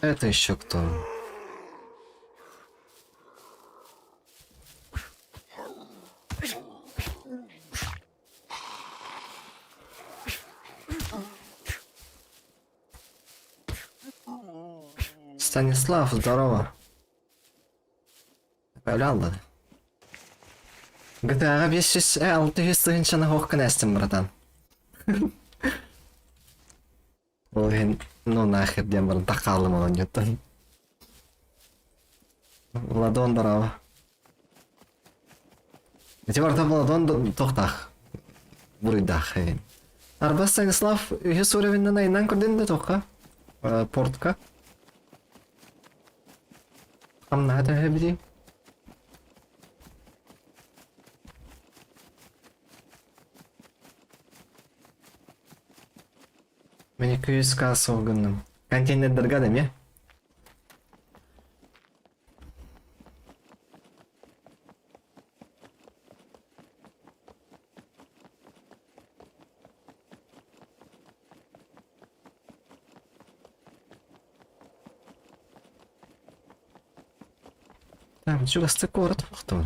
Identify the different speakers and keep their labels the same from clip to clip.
Speaker 1: Это еще кто? Станислав, здорово. Появлял. GTA 5 6 гохкан естем, братан. Ой, ну нахер, дембр, тахалым он ньютон. Ладон, здорово. Эти варта Ладон тохтах. Буридах, хейн. Арба Станислав, юсуревин на инан курдин тоха. Портка. Хамна это хебди. Мен 200к соғынным. Контейнердерге дем, я? Там, чего с город, кто?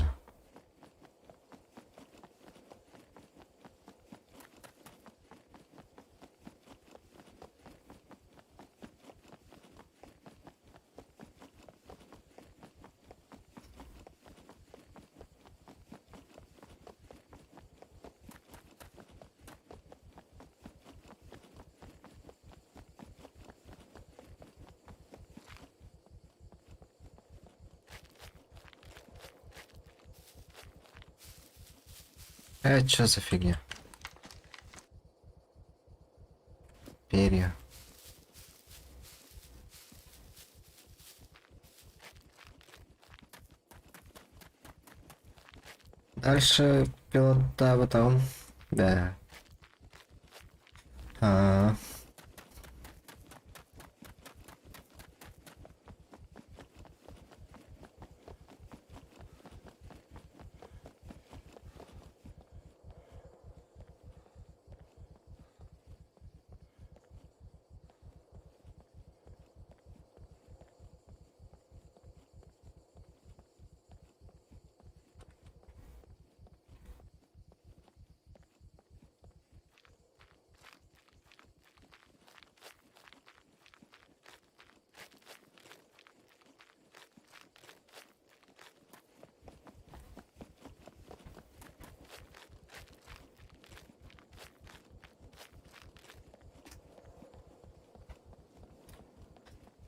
Speaker 1: Чё за фигня? Перья. Дальше пилота потом. Да. А.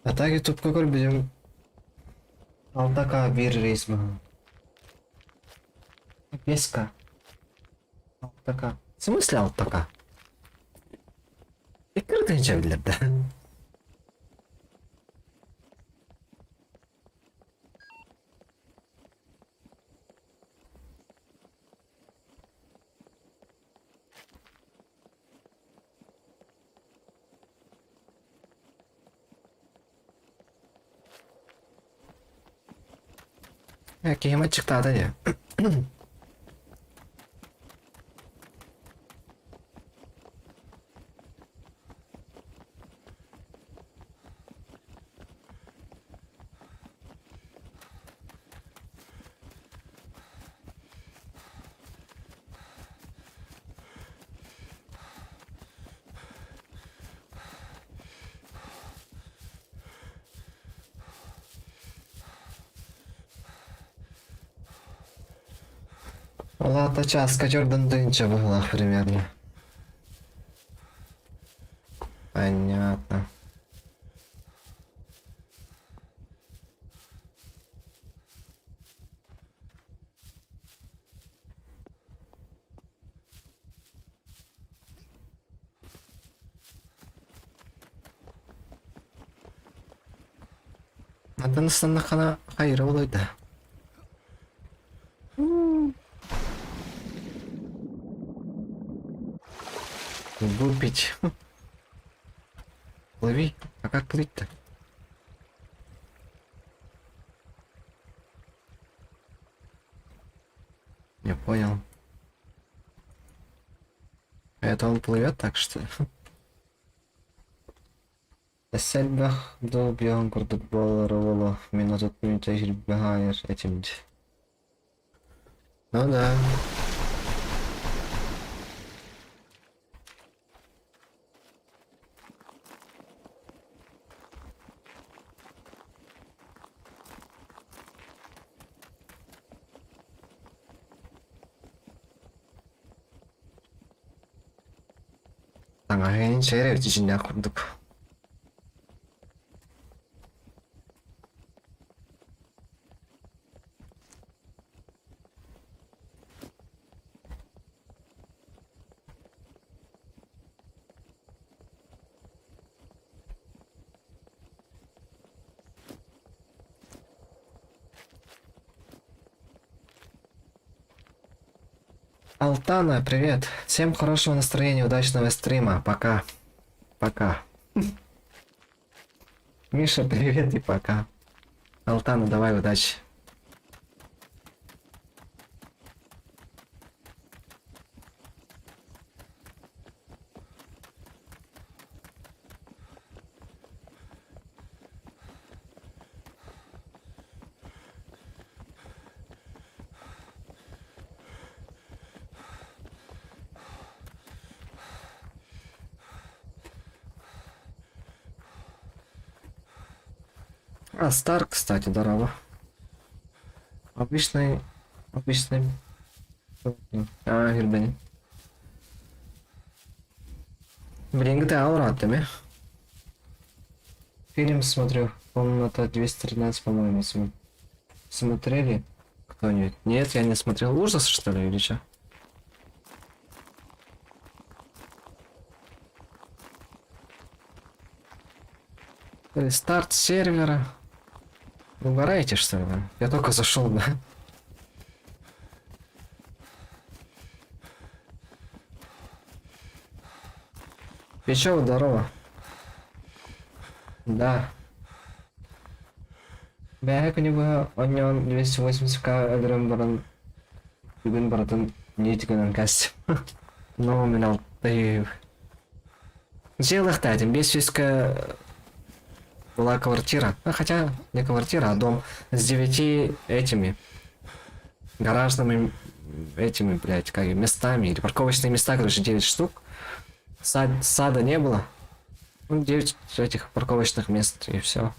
Speaker 1: А так ютубка көрбедім. Алтака бір рейс маған. 5к. Алтака. В смысле алтака? Кірдіңше білерді. Кемет шықтады не? Ладно, час, Jordan Дынча была примерно. Понятно. Надо на хана хайра улайды. Выпить. Лови. А как плыть-то? Не понял. Это он плывет так что? Selber du bir kurduk bolları minut tecrübe hayır etimdi. Ну да. 당연히 제일 지진냐 kurduk. Алтана, привет. Всем хорошего настроения, удачного стрима. Пока. Пока. Миша, привет и пока. Алтана, давай, удачи. А, Стар, кстати, здорово. Обычный. А, Гербени. Блин, GTA урод, ты Фильм смотрю. Комната 213, по-моему, смотрели кто-нибудь? Нет, я не смотрел. Ужас, что ли, или что? Старт сервера. Вы угораете, что ли? Я только зашел, да? Печёв, здорово. Да. Бәйек үнігі оньон 280к әдірім бұрын бүгін бұрытын нетігінен кәстім. Номинал тайып. Желых-то 500к была квартира. А хотя не квартира, а дом с 9 этими гаражными этими, блядь, как местами или парковочные места, короче, 9 штук. Сада не было. Ну, 9 этих парковочных мест и все.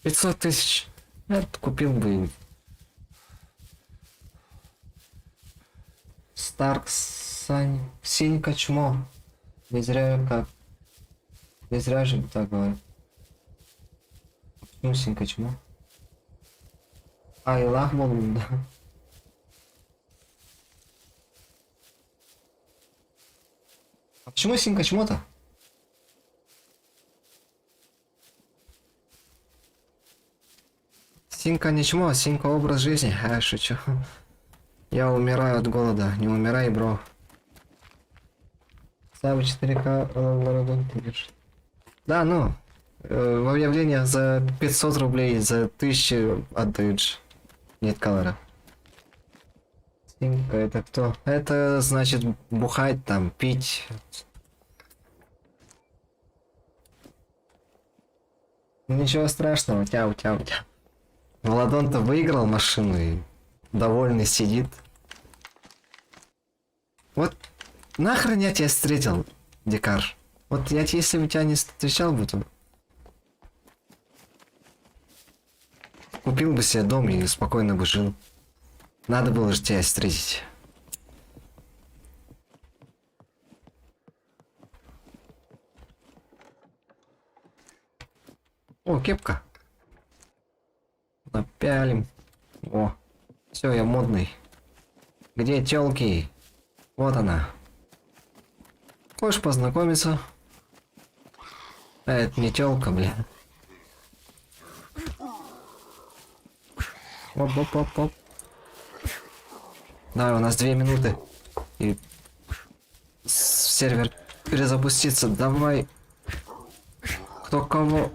Speaker 1: 500 тысяч. Это купил бы. Старк Синька чмо. Не зря как. Не зря же так говорю. Ну, Синька чмо. А, и Лахмон, да. А почему Синька чмо-то? Синька ничего, Синька образ жизни, а шучу. Я умираю от голода, не умирай, бро. Ставь 4К Лорадон держит. Да, ну, в объявлениях за 500 рублей, за 1000 отдают же. Нет колора. Синька это кто? Это значит бухать там, пить. Ничего страшного, тяу-тяу-тяу. Владон-то выиграл машину и довольный сидит. Вот нахрен я тебя встретил, Дикар. Вот я если бы тебя не встречал бы, то купил бы себе дом и спокойно бы жил. Надо было же тебя встретить. О, кепка. Напялим. О, все, я модный. Где тёлки? Вот она. Хочешь познакомиться? А это не тёлка, бля. Оп-оп-оп-оп. Да, у нас 2 минуты. И сервер перезапустится. Давай. Кто кого?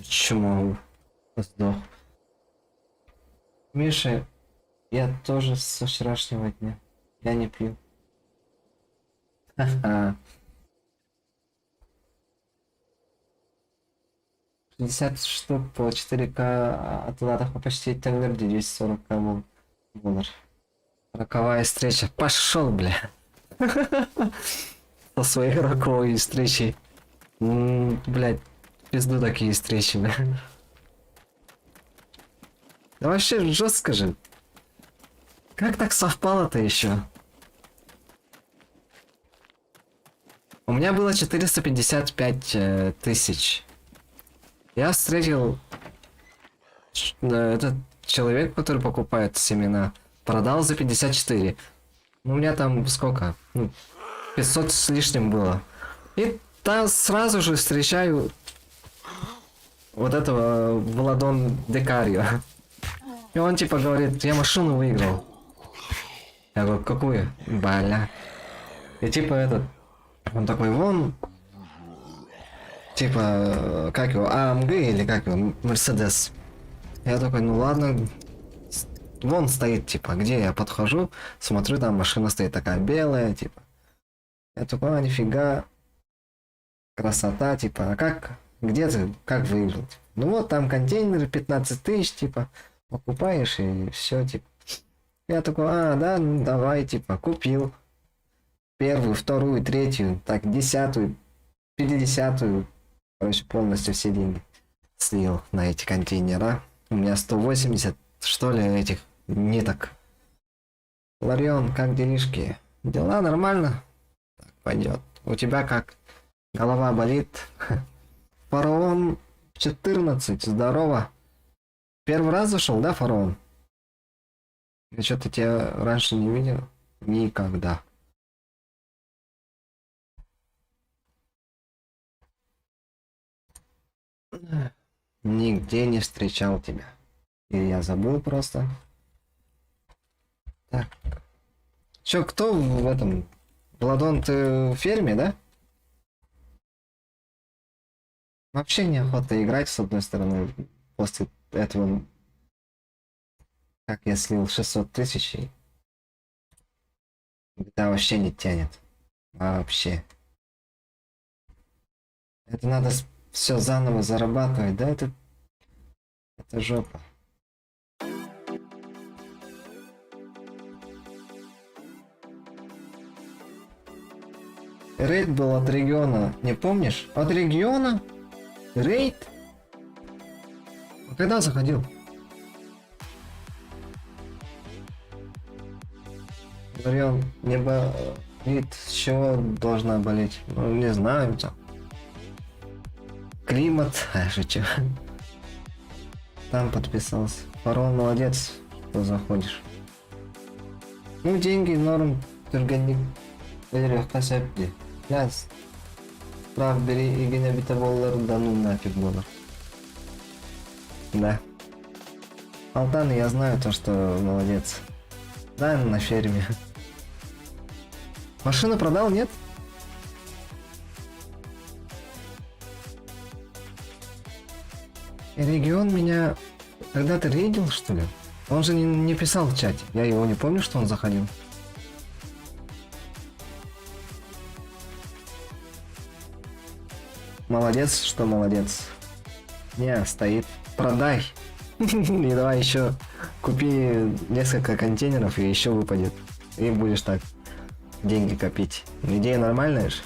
Speaker 1: Чему? Сдох. Миша, я тоже со вчерашнего дня. Я не пью. Ха-ха. 50 штук по 4К от Владах по почти тенглер, 240 был доллар. Роковая встреча. Пошел, бля. Со своей роковой встречей. Блять, пизду такие встречи, бля. Да вообще жестко же. Как так совпало-то еще? У меня было 455 тысяч. Я встретил этот человек, который покупает семена, продал за 54. У меня там сколько? 500 с лишним было. И там сразу же встречаю вот этого Владон Декарио. И он типа говорит, я машину выиграл. Я говорю, какую? Бля. И типа этот, он такой, вон, типа, как его, АМГ или как его, Мерседес. Я такой, ну ладно, вон стоит, типа, где я подхожу, смотрю, там машина стоит такая белая, типа. Я такой, а, нифига, красота, типа, а как, где ты, как выиграл? Ну вот, там контейнеры 15 тысяч, типа, покупаешь и все, типа. Я такой, а, да, ну давай, типа, купил. Первую, вторую, третью, так, 10-ю, 50-ю, короче, полностью все деньги слил на эти контейнера. У меня 180, что ли, этих ниток. Ларион, как делишки? Дела нормально? Так, пойдет. У тебя как? Голова болит? Фараон 14, здорово. Первый раз зашел, да, Фараон? Я что-то тебя раньше не видел? Никогда. Нигде не встречал тебя. Или я забыл просто. Так. Чё, кто в этом? Владон, ты в ферме, да? Вообще неохота играть, с одной стороны, после этого, как я слил 600 тысяч, и GTA вообще не тянет. Вообще. Это надо все заново зарабатывать, да? Это жопа. Рейд был от региона, не помнишь? От региона? Рейд? А когда заходил? Регион, не болит, с чего должна болеть? Ну, не знаю, там. Климат, шучу. Там подписался. Фарон, молодец, что заходишь. Ну, деньги норм, только не легко септи. Яс. Прав, бери и гене битоволлар, да ну нафиг доллар. Да. Алтан, я знаю то, что молодец. Да, на ферме. Машину продал, нет? Регион меня когда-то рейдил, что ли? Он же не писал в чате. Я его не помню, что он заходил. Молодец, что молодец. Не, стоит. Продай. И давай еще купи несколько контейнеров и еще выпадет. И будешь так деньги копить. Идея нормальная же.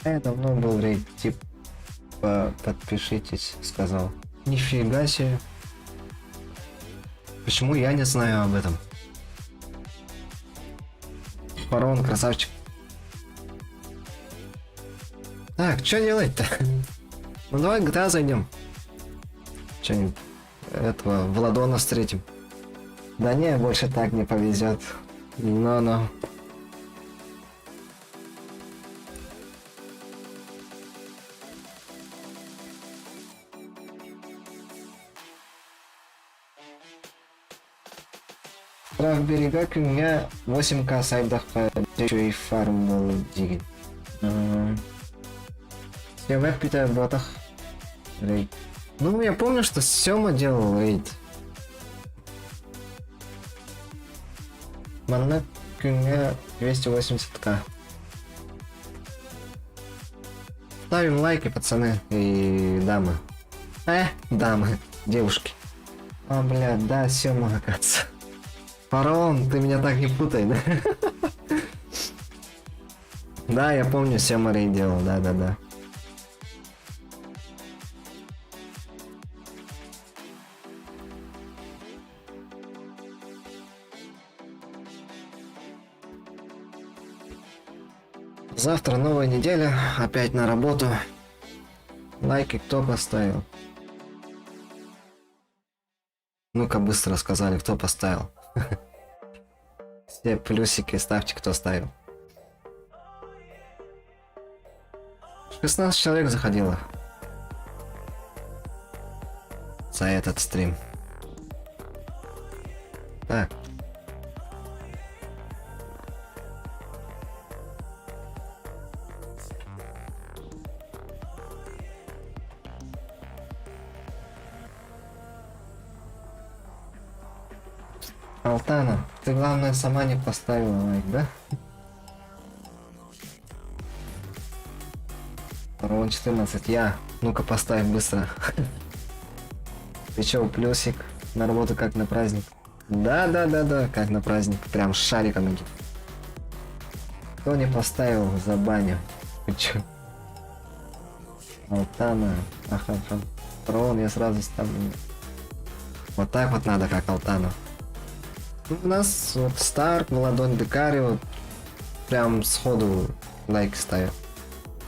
Speaker 1: Я давно был рейд, типа подпишитесь, сказал. Нифига себе. Почему я не знаю об этом? Фараон, красавчик. Так, что делать-то? Ну давай к GTA зайдем. Что-нибудь этого Владона встретим. Да не, больше так не повезет. Но. Прав берега, у меня 8К сайдах по еще и фарм был дигин. Я веб питаю в ботах. Рейд. Ну, я помню, что Сёма делал рейд. Маннет Күнге 280к. Ставим лайки, пацаны и дамы. Дамы, девушки. А, блядь, да, Сёма, оказывается. Фараон, ты меня так не путай, да? Да, я помню, Сёма Рей делал, да. Завтра новая неделя, опять на работу. Лайки кто поставил? Ну-ка быстро сказали, кто поставил. Все плюсики ставьте, кто ставил. 16 человек заходило за этот стрим. Так. Алтана, ты главное сама не поставила лайк, да? Фараон 14, я. Ну-ка поставь быстро. Ты чё, плюсик? На работу как на праздник? Да, как на праздник. Прям с шариком идет. Кто не поставил, за баню. Ты чё? Алтана. Ага. Фараон я сразу ставлю. Вот так вот надо, как Алтана. У нас вот старт, молодой Декарио, прям сходу лайк ставил.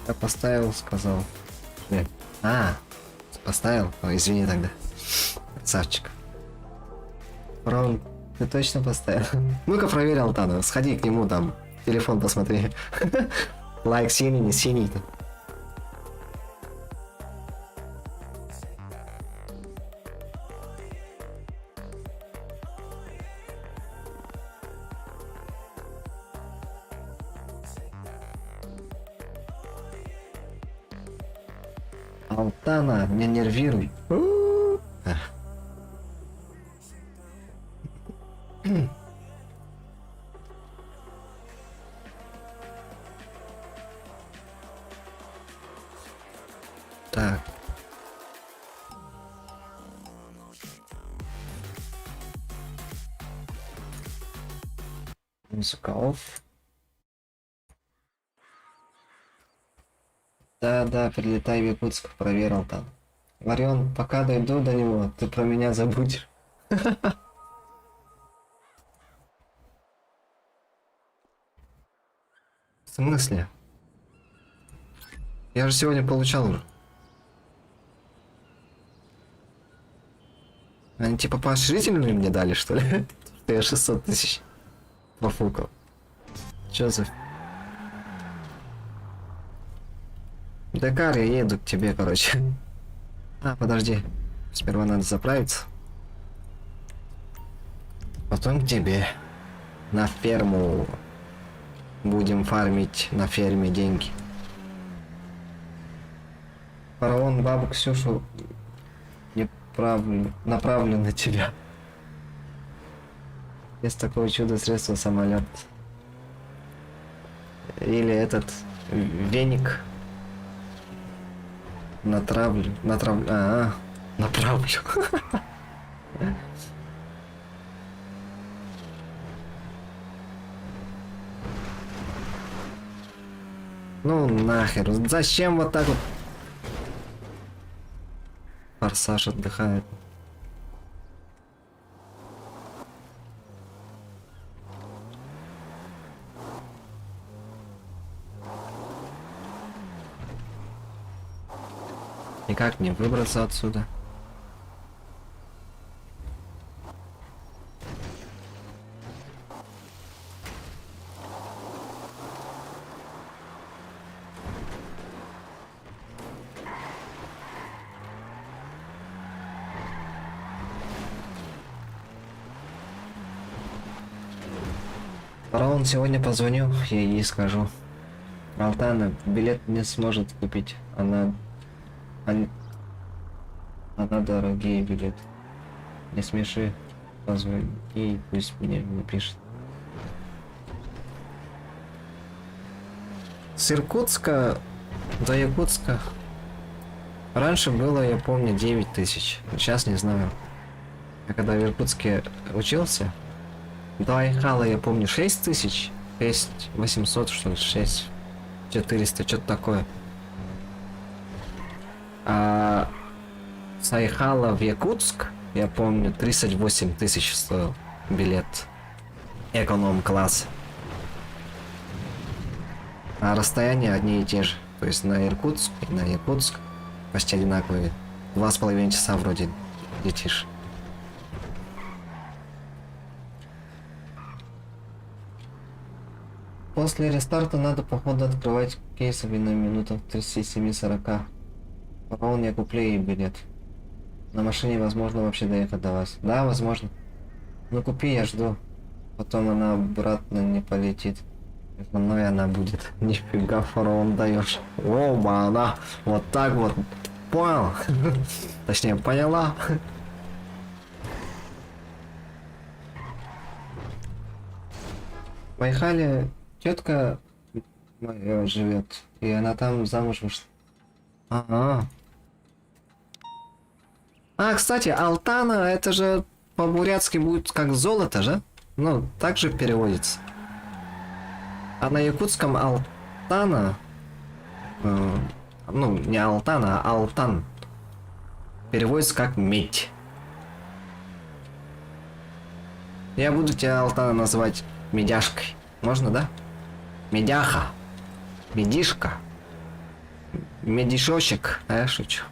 Speaker 1: Я поставил, сказал. Нет. Поставил? Ой, извини тогда. Красавчик. Рон, ты точно поставил? Ну-ка проверь Алтана, сходи к нему там, телефон посмотри. Лайк синий, не синий-то. Алтана, не нервируй. Так. Музыка off. Да, прилетай в Якутск, проверил там. Марион, пока дойду до него, ты про меня забудешь. В смысле? Я же сегодня получал уже. Они типа поощрительные мне дали, что ли? Что я 600 тысяч профукал. Чё за... Дакар, я еду к тебе, короче. Подожди. Сперва надо заправиться. Потом к тебе. На ферму. Будем фармить на ферме деньги. Фараон, бабу Ксюшу направлю на тебя. Есть такое чудо средство самолет. Или этот веник. Направлю. Ну нахер, зачем вот так вот? Форсаж отдыхает. И как мне выбраться отсюда? Фараон, сегодня позвоню, я ей скажу. Алтана билет не сможет купить. Она дорогие билет. Не смеши. Позвони ей, пусть мне напишет. С Иркутска до Якутска раньше было, я помню, 9000. Сейчас не знаю. Я когда в Иркутске учился, до Айхала я помню 6000, 6800, что ли, 6400, что-то такое. А с Айхала в Якутск, я помню, 38 тысяч стоил билет. Эконом-класс. А расстояния одни и те же. То есть на Иркутск и на Якутск почти одинаковые. 2,5 часа вроде летишь. После рестарта надо, походу, открывать кейсами на минутах 37-40. По-моему, я куплю ей билет. На машине возможно вообще доехать до вас. Да, возможно. Ну купи, я жду. Потом она обратно не полетит. Со мной она будет. Нифига, фараон даешь. Оба, она вот так вот. Понял? Точнее, поняла. В Айхале тетка моя живет, и она там замуж вышла. Ага. А, кстати, Алтана, это же по-бурятски будет как золото же? Ну, так же переводится. А на якутском Алтана, ну, не Алтана, а Алтан, переводится как медь. Я буду тебя, Алтана, называть медяшкой. Можно, да? Медяха. Медишка. Медишочек. А я шучу.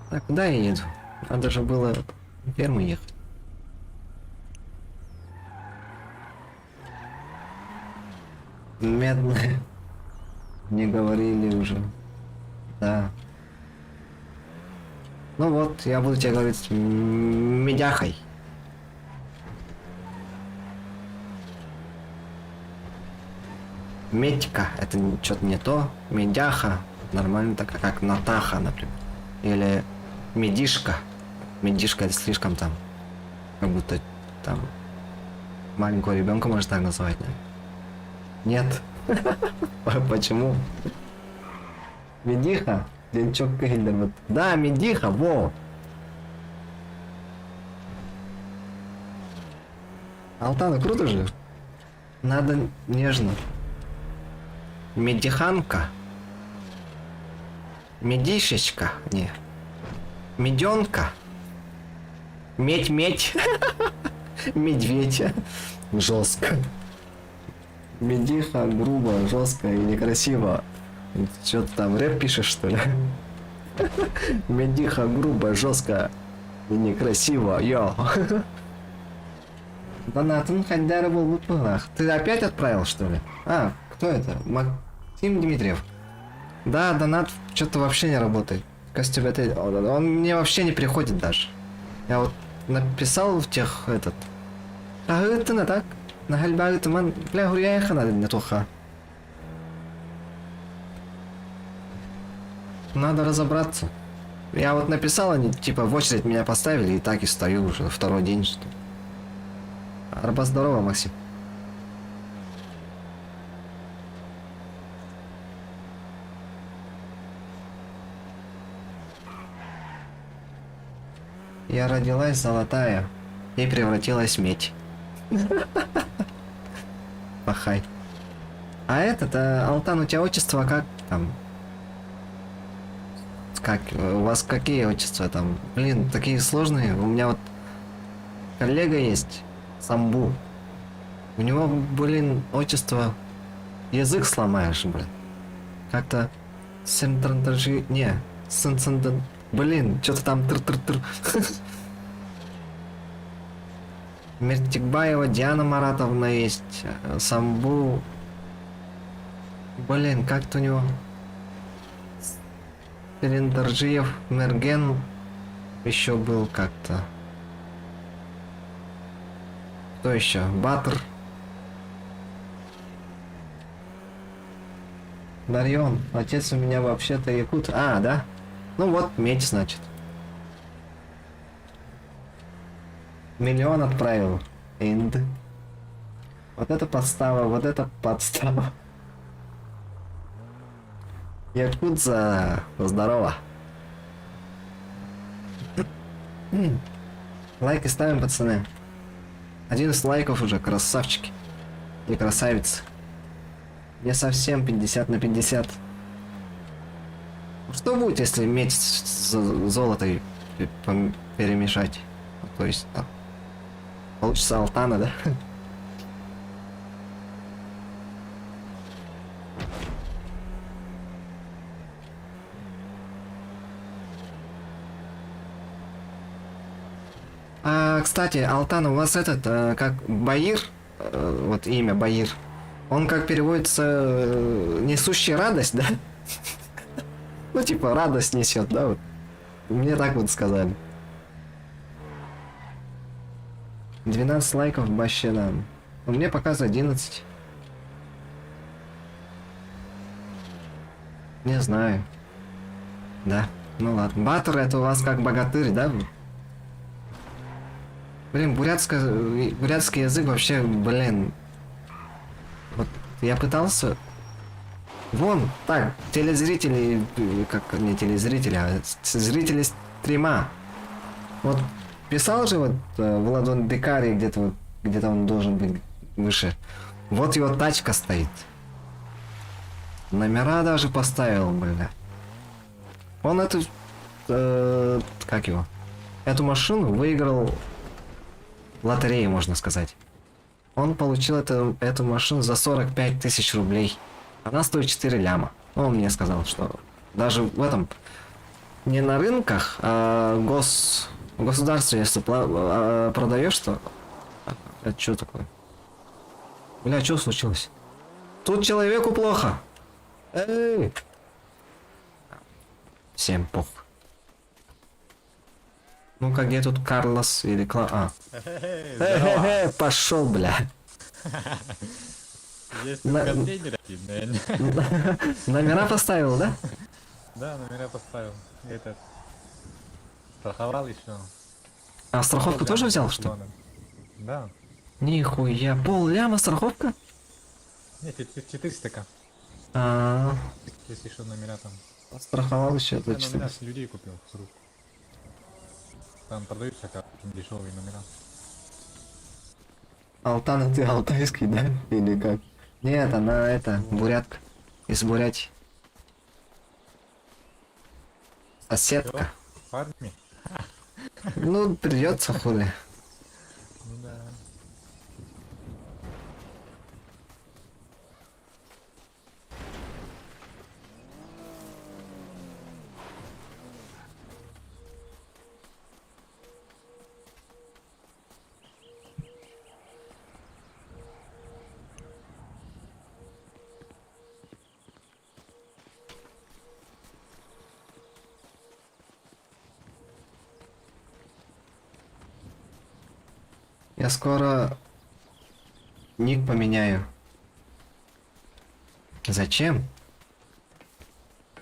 Speaker 1: Так, куда я еду? Надо же было на ферму ехать. Медная. Не говорили уже. Да. Ну вот, я буду тебе говорить медяхой. Медька, это что-то не то. Медяха, нормально так, как Натаха, например. Или медишка. Медишка это слишком там, как будто там маленького ребенка можно так называть, наверное. Нет. Почему? Медиха? Денчок Кейлер. Да, медиха, во! Алтана, круто же. Надо нежно. Медиханка. Медишечка. Не. Меденка. Медь-медь. Медведь. Жестко. Медиха грубо, жестко и некрасиво. Что-то там рэп пишешь, что ли? Медиха грубо, жестко и некрасиво. Йо. Донатын Хандяра был в Утманах. Ты опять отправил, что ли? А, кто это? Максим Дмитриев. Да, донат что-то вообще не работает. Костюм это... Он мне вообще не приходит даже. Я вот написал в тех этот... А это на так? На хальбаге туман... Бля, гурьяеха надо не туха. Надо разобраться. Я вот написал, они типа в очередь меня поставили, и так и стою уже второй день, что... Арба, здорово, Максим. Я родилась золотая и превратилась в медь. Пахай. А этот, Алтан, у тебя отчество как там? Как, у вас какие отчества там? Блин, такие сложные. У меня вот коллега есть, Самбу. У него, блин, отчество... Язык сломаешь, блин. Как-то... Не, блин, что-то там тыр-тыр-тыр. Мертикбаева Диана Маратовна есть. Самбу... Блин, как-то у него... Пелендарджиев, Мерген еще был как-то. Кто еще? Батр. Дарьон. Отец у меня вообще-то якут. А, да? Ну вот, медь, значит. Миллион отправил. Энд. Вот это подстава, вот это подстава. Якудза, здорово. Лайки ставим, пацаны. 11 лайков уже, красавчики. И красавицы. Не совсем 50 на 50. Что будет, если медь с золотой перемешать? То есть, там, получится алтана, да? Кстати, Алтан, у вас этот, как Баир, вот имя Баир, он как переводится несущий радость, да? Ну, типа, радость несет, да? Вот. Мне так вот сказали. 12 лайков вообще нам. У меня показывает 11. Не знаю. Да, ну ладно. Батыр это у вас как богатырь, да? Блин, бурятский язык вообще, блин. Вот я пытался... Вон, так, телезрители, как не телезрители, а зрители стрима. Вот писал же вот Владон Декари где-то он должен быть выше. Вот его тачка стоит. Номера даже поставил, бля. Он эту, как его? Эту машину выиграл в лотерее, можно сказать. Он получил эту машину за 45 тысяч рублей. Она стоит 4 ляма. Он мне сказал, что даже в этом, не на рынках, а в государстве, если продаешь, то... Это что такое? Бля, что случилось? Тут человеку плохо. Эй! Всем похуй. Ну-ка, где тут Карлос или пошел, бля.
Speaker 2: Есть тут контейнер один, наверное.
Speaker 1: Номера поставил, да?
Speaker 2: Да, номера поставил. Этот. Страховал еще.
Speaker 1: А страховку тоже взял, что?
Speaker 2: Да.
Speaker 1: Нихуя, пол-ляма страховка?
Speaker 2: Нет, 400к. Если еще номера там.
Speaker 1: Страховал еще
Speaker 2: Я
Speaker 1: за
Speaker 2: номера
Speaker 1: 4.
Speaker 2: с людей купил с рук. Там продаются как дешевые номера.
Speaker 1: Алтана, ты алтайский, да? Или как? Нет, она это, бурятка. Из Бурятии. Соседка.
Speaker 2: В армии?
Speaker 1: Ну, придется хули.
Speaker 2: Ну да.
Speaker 1: Я скоро ник поменяю. Зачем?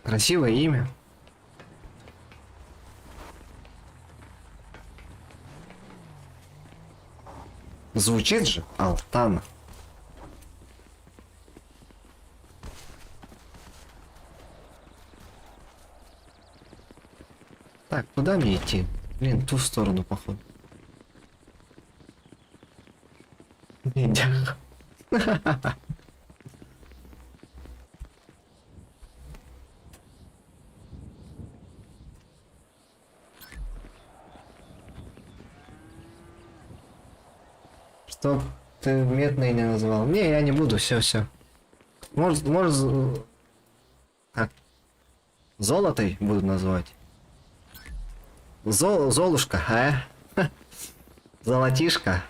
Speaker 1: Красивое имя. Звучит же Алтана. Так, куда мне идти? Блин, в ту сторону, походу. Медяха. Чтоб ты медный не называл. Не, я не буду, все. Может, как? Золотой буду называть. Золушка, а? Золотишко.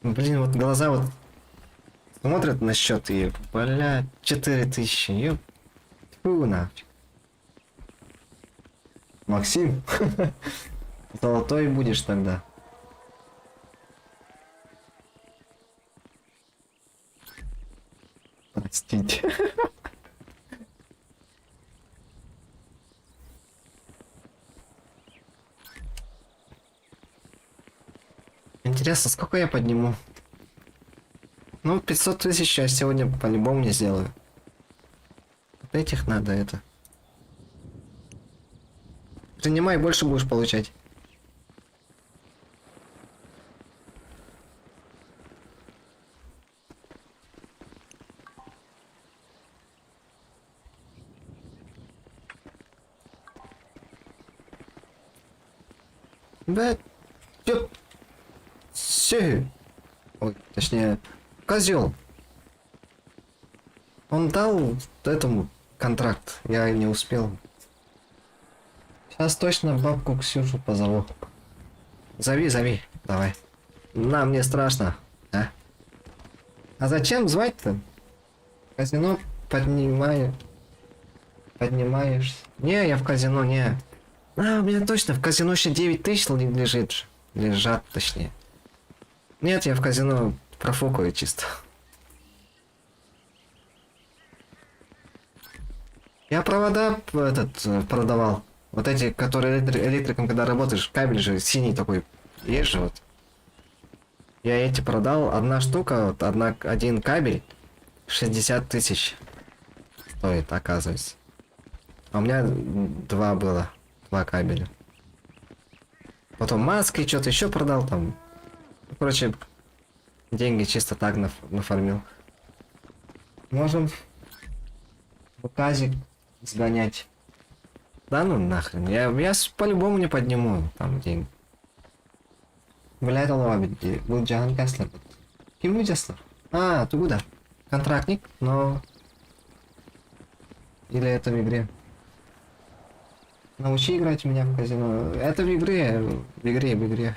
Speaker 1: Блин, вот глаза вот смотрят на счет и, бля, 4000, ёп. Фу, нафиг. Максим, золотой будешь тогда. Так, Простите. Интересно, сколько я подниму? Ну, 500 тысяч я сегодня по-любому не сделаю. Вот этих надо это. Принимай, больше будешь получать. Да, чё? Сё. Ой, точнее, козел. Он дал этому контракт, я не успел. Сейчас точно бабку Ксюшу позову. Зови, зови, давай. На, мне страшно, а? А зачем звать-то? Казино поднимаю. Поднимаешь. Не, я в казино, не. А, у меня точно в казино еще 9 тысяч лежит. Лежат, точнее. Нет, я в казино профукаю чисто. Я провода продавал. Вот эти, которые электриком, когда работаешь, кабель же синий такой. Есть же вот. Я эти продал. Одна штука, вот, один кабель 60 тысяч стоит, оказывается. А у меня два было. Два кабеля. Потом маски, что-то еще продал там. Короче, деньги чисто так нафармил. Можем в казик сгонять. Да ну нахрен. Я по-любому не подниму там деньги. Блядь, abi. Bu Cihan Kessler. Kim bu Kessler? А, Тугуда. Контрактник, но... Или это в игре? Научи играть меня в казино. Это в игре, в игре.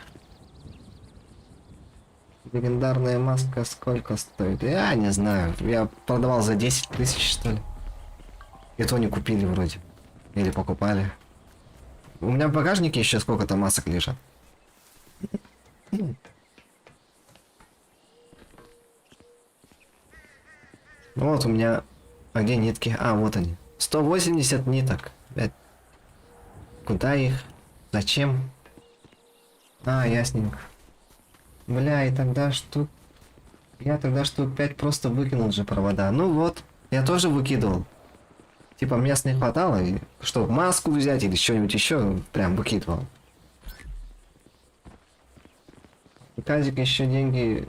Speaker 1: Легендарная маска сколько стоит? Я не знаю. Я продавал за 10 тысяч, что ли. И то не купили вроде. Или покупали. У меня в багажнике еще сколько-то масок лежат. Ну вот у меня... А где нитки? А, вот они. 180 ниток. Блядь. Куда их? Зачем? А, ясненько. Бля, и тогда штук... Я тогда штук 5 просто выкинул же провода. Ну вот, я тоже выкидывал. Типа мест не хватало, и чтобы маску взять или что-нибудь еще, прям выкидывал. И Казик еще деньги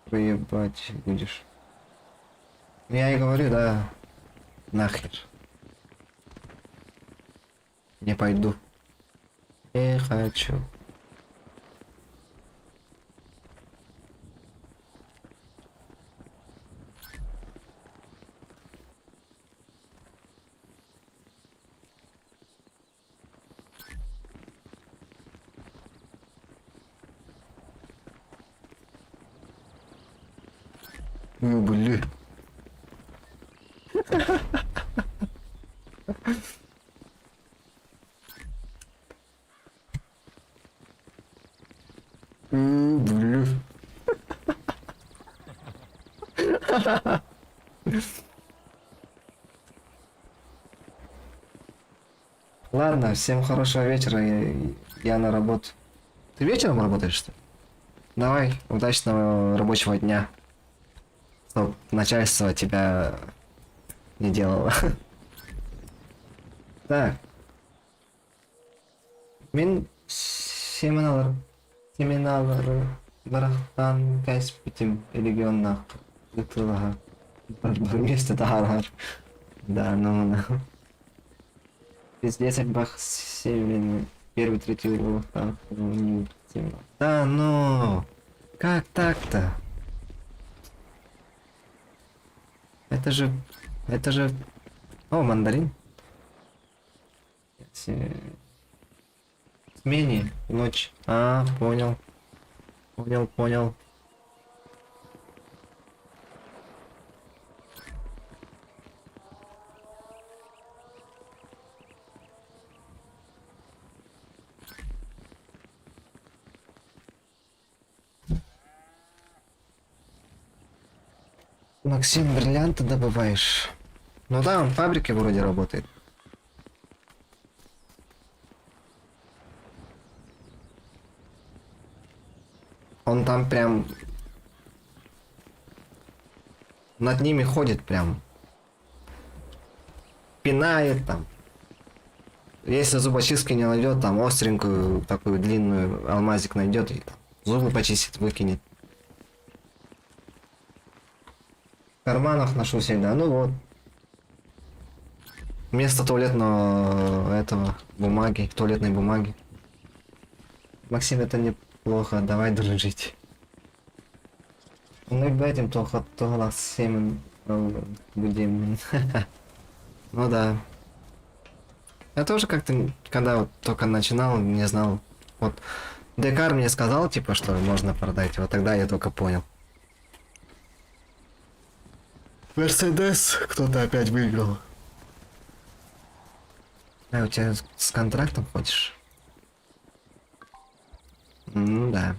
Speaker 1: проебать будешь. Я и говорю, да, нахер. Не пойду. Не хочу. Бля. Бля. Ладно, всем хорошего вечера, я на работу. Ты вечером работаешь, что ли? Давай, удачного рабочего дня. Чтоб начальство тебя не делало. Так. Мен семиналары барахтан кәсіп регионнақ жытылға бір месте тағар. Да, ну. Пиздец, бах северный. Первый, третий урок. Да, ну. Как так-то? Это же... Это же... О, мандарин. Смене ночь. А, понял. Понял. Максим, бриллианты добываешь. Ну да, он в фабрике вроде работает. Он там прям над ними ходит прям. Пинает там. Если зубочистки не найдет, там остренькую такую длинную алмазик найдет и там зубы почистит, выкинет. В карманах ношу всегда. Ну вот. Вместо туалетного этого бумаги, туалетной бумаги. Максим, это неплохо, давай дружить. Мы этим только всем будем. Ну да. Я тоже как-то, когда вот только начинал, не знал. Вот Декар мне сказал, типа, что можно продать. Вот тогда я только понял. Мерседес кто-то опять выиграл. А, у тебя с контрактом ходишь? Ну да.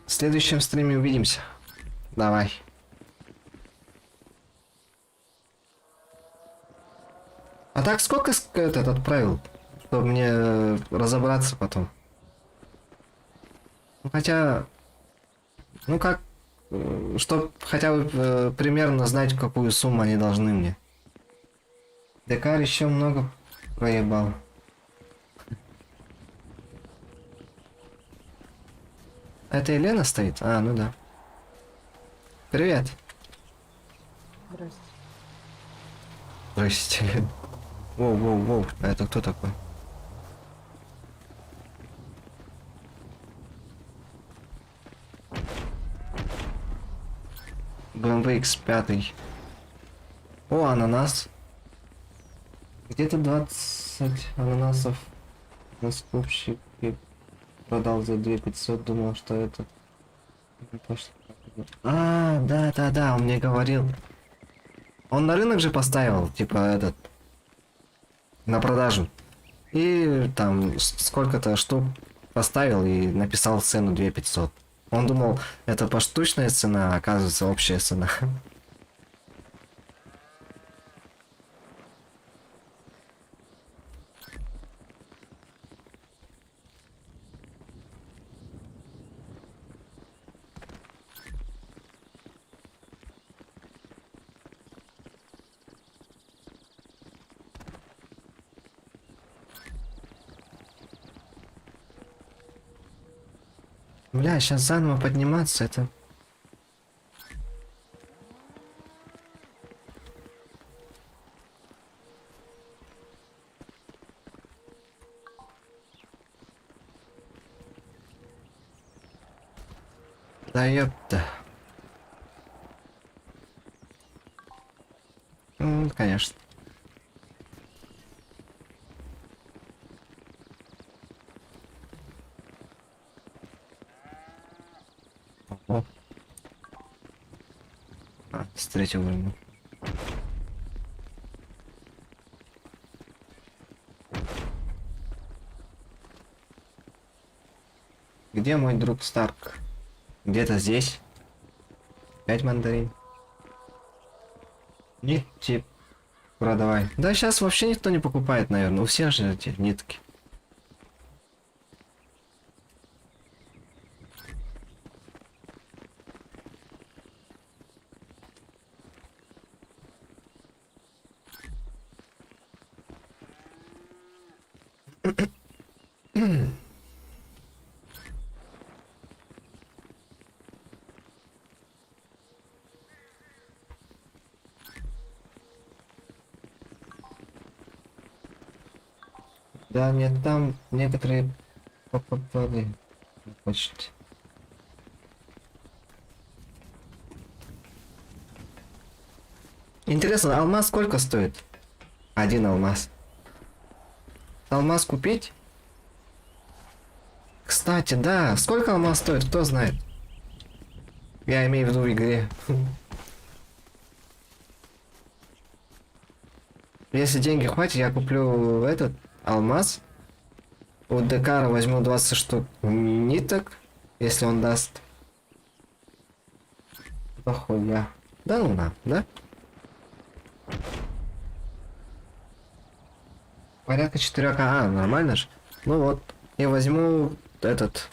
Speaker 1: В следующем стриме увидимся. Давай. А так сколько этот отправил, чтобы мне разобраться потом? Ну, хотя, ну как, чтоб хотя бы примерно знать, какую сумму они должны мне. Декар еще много проебал. Это Елена стоит? А, ну да. Привет.
Speaker 3: Здрасте.
Speaker 1: Здрасте. Воу, воу, воу. А это кто такой? BMW X5. О, ананас. Где-то 20 ананасов на скупщике продал за 2500. Думал, что это... А, да, он мне говорил. Он на рынок же поставил, типа этот, на продажу. И там сколько-то штук поставил и написал цену 2500. Он думал, это поштучная цена, а оказывается общая цена. Бля, сейчас заново подниматься, это... Да ёпта. Конечно. О. А, с третьего уровня. Где мой друг Старк? Где-то здесь. 5 мандарин. Нитки продавай. Да сейчас вообще никто не покупает, наверное. У всех же эти нитки. Да, нет, там некоторые попали почти. Интересно, алмаз сколько стоит? Один алмаз. Алмаз купить? Кстати, да, сколько алмаз стоит, кто знает? Я имею в виду в игре. Если деньги хватит, я куплю этот алмаз. У Декара возьму 20 штук ниток, если он даст. Похуя. Да ну на, да? Порядка 4 нормально же? Ну вот, я возьму этот.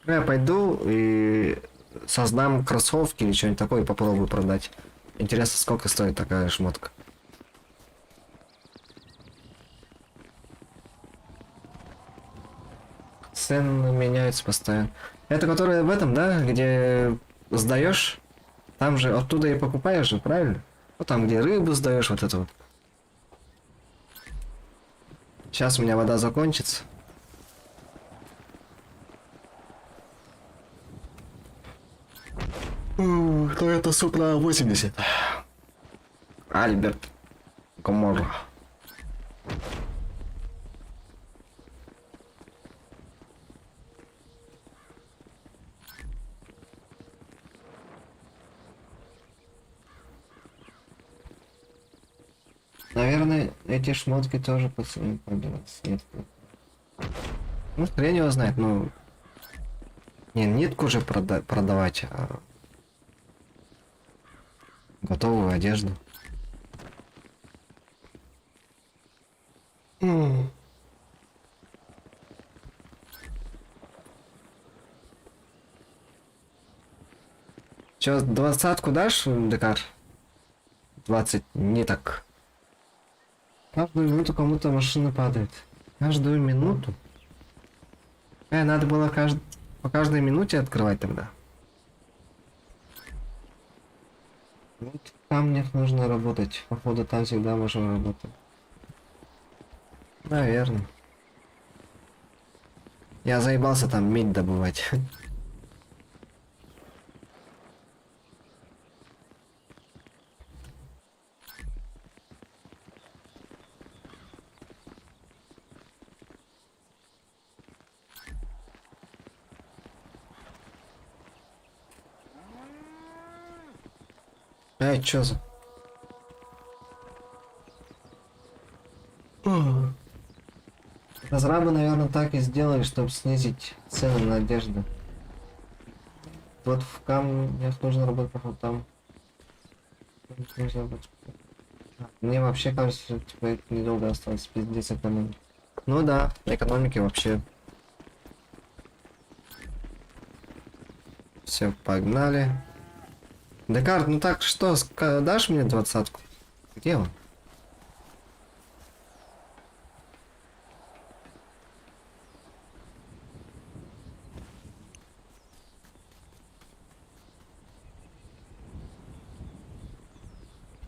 Speaker 1: Я пойду и создам кроссовки или что-нибудь такое и попробую продать. Интересно, сколько стоит такая шмотка? Цены меняются постоянно. Это которая в этом, да, где сдаешь? Там же оттуда и покупаешь же, правильно? Ну там, где рыбу сдаешь, вот это вот. Сейчас у меня вода закончится. Toyota Supra 80. Альберт Гоморра. Наверное, эти шмотки тоже пацаны продаваться. Нет. Ну, хрен его знает, ну... Не, нитку же продавать, а... Готовую одежду. Чё, 20-ку дашь, Декар? 20 ниток. Каждую минуту кому-то машина падает. Каждую минуту? Надо было по каждой минуте открывать тогда. Вот там мне нужно работать. Походу там всегда можем работать. Наверное. Я заебался там медь добывать. Чё за... Разрабы, наверное, так и сделали, чтобы снизить цены на одежду. Вот в камнях нужно работать, походу, там. Нужно работать. Мне вообще кажется, типа, это недолго осталось, пиздец экономики. Ну да, экономики вообще. Все, погнали. Декарт, ну так что, дашь мне 20-ку? Где он?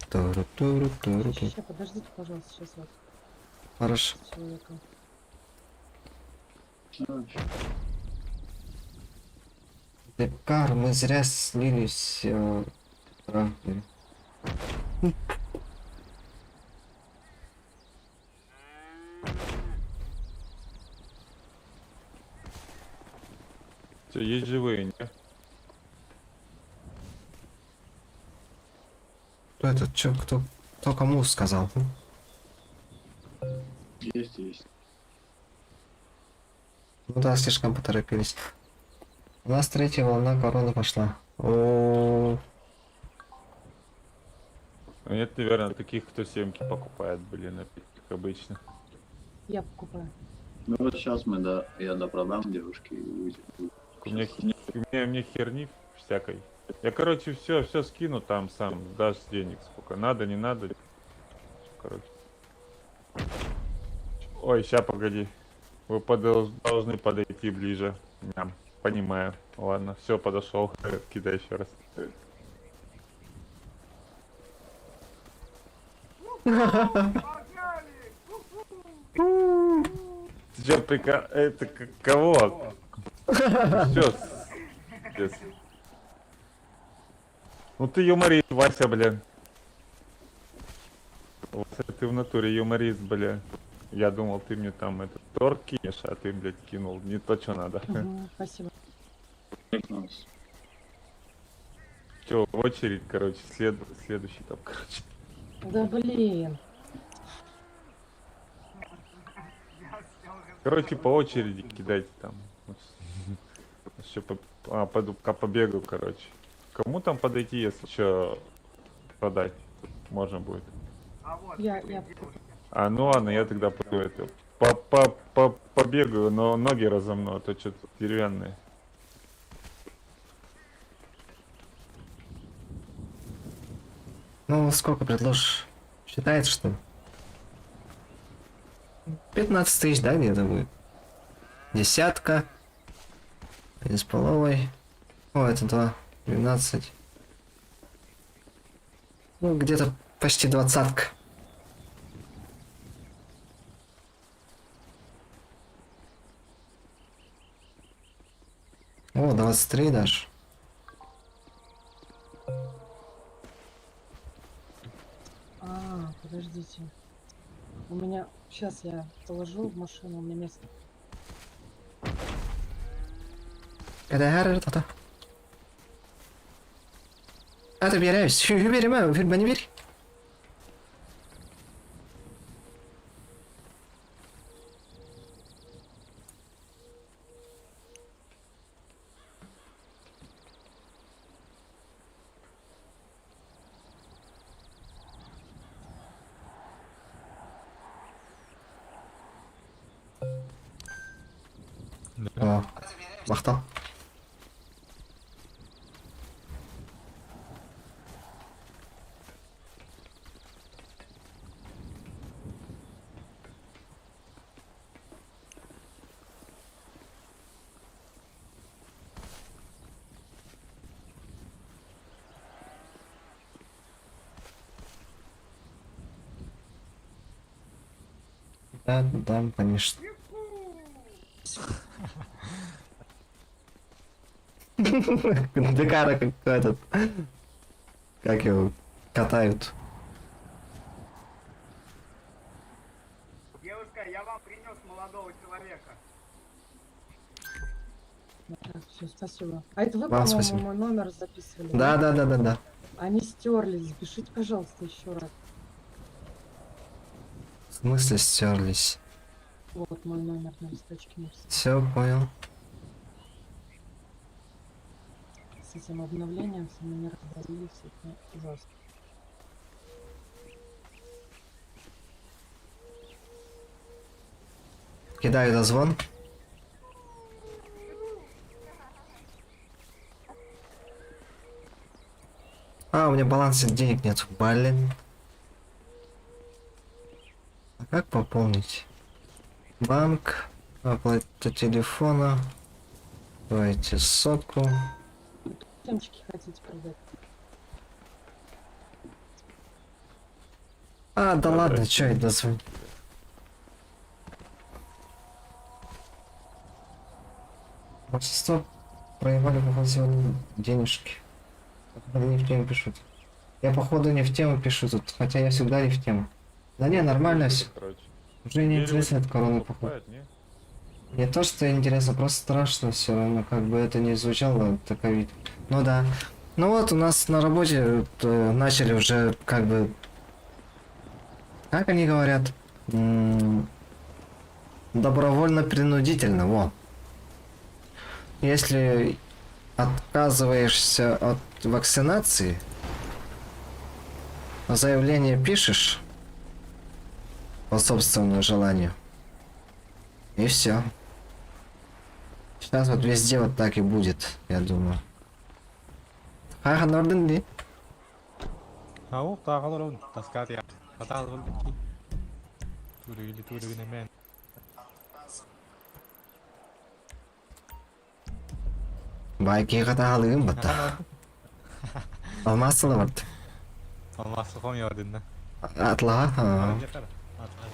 Speaker 1: Туру-туру-туру-туру.
Speaker 3: Сейчас, подождите, пожалуйста, сейчас вот
Speaker 1: Хорошо.
Speaker 3: с человеком.
Speaker 1: Декар, мы зря слились в тракторе.
Speaker 2: Все, есть живые, не?
Speaker 1: Кто этот? Чё, кто кому сказал?
Speaker 4: Есть.
Speaker 1: Ну да, слишком поторопились. У нас третья волна короны пошла. О,
Speaker 2: Нет, наверное, таких, кто семки покупает, блин, как обычно.
Speaker 3: Я покупаю.
Speaker 4: Ну вот сейчас я допродам девушке и выйдем.
Speaker 2: Мне херни всякой. Я, короче, все скину там сам, дашь денег сколько надо, не надо. Короче. Ой, ща, погоди. Вы должны подойти ближе. Ням, понимаю. Ладно, все, подошел. Кидай еще раз. Ты чё, это кого? Все. Ну ты юморист, Вася, бля. Вася, ты в натуре юморист, бля. Я думал, ты мне там этот торт кинешь, а ты, блядь, кинул не то, что надо.
Speaker 3: Спасибо.
Speaker 4: Нас.
Speaker 2: Все, очередь, короче, следующий там, короче.
Speaker 3: Да блин.
Speaker 2: Короче, по очереди кидайте там. Еще пойду пока побегаю, короче. Кому там подойти, если что продать можно будет?
Speaker 3: Я
Speaker 2: А, ну ладно, я тогда пойду это. Побегаю, но ноги разомну, а то что-то деревянные.
Speaker 1: Ну, сколько предложишь? Считается, что ли? 15 тысяч, да, где-то будет? Десятка. 1,5. О, это 2. 12. Ну, где-то почти двадцатка. О, 23 даже.
Speaker 3: Подождите. У меня... Сейчас я положу в машину, у меня место.
Speaker 1: Это. Hadi bir yere şu vereyim ha, ver beni ver. О, мақтал. Да, конечно. Декара как этот. Как его катают.
Speaker 5: Девушка, я вам принес молодого человека.
Speaker 3: Так, все, спасибо. А это вы,
Speaker 1: Вам
Speaker 3: по-моему,
Speaker 1: спасибо.
Speaker 3: мой номер записывали?
Speaker 1: Да.
Speaker 3: Они стерлись. Запишите, пожалуйста, еще раз.
Speaker 1: В смысле стерлись?
Speaker 3: Вот мой номер на листочке написан.
Speaker 1: Все, понял.
Speaker 3: С этим обновлением со мной не разделились, это ужасно.
Speaker 1: Кидаю дозвон. А, у меня баланса денег нет. Блин. А как пополнить? Банк. Оплата телефона. Давайте сотку.
Speaker 3: Темчики хотите продать?
Speaker 1: А, да
Speaker 2: Да,
Speaker 1: ладно,
Speaker 2: да.
Speaker 1: чё я дозвоню. Большинство проебали по денежки. Они не в тему пишут. Я походу не в тему пишу тут, хотя я всегда не в тему. Да не, нормально все.
Speaker 2: Короче.
Speaker 1: Уже не интересно от короны походу.
Speaker 2: покупают, не?
Speaker 1: Не то, что интересно, просто страшно все равно, как бы это ни звучало, таковит. Ну да. Ну вот у нас на работе начали уже как бы... Как они говорят? Добровольно-принудительно, во. Если отказываешься от вакцинации, заявление пишешь по собственному желанию, и все. Сейчас вот везде вот так и будет, я думаю. Ха, Норден, не?
Speaker 6: Hau, taakalun, taskati ja katalun. Tuuri men.
Speaker 1: Байки каталыгым бата. Алмасылы бат.
Speaker 6: Olmazsa koyuyordun da.
Speaker 1: Атла.
Speaker 6: Yeter. Atlar.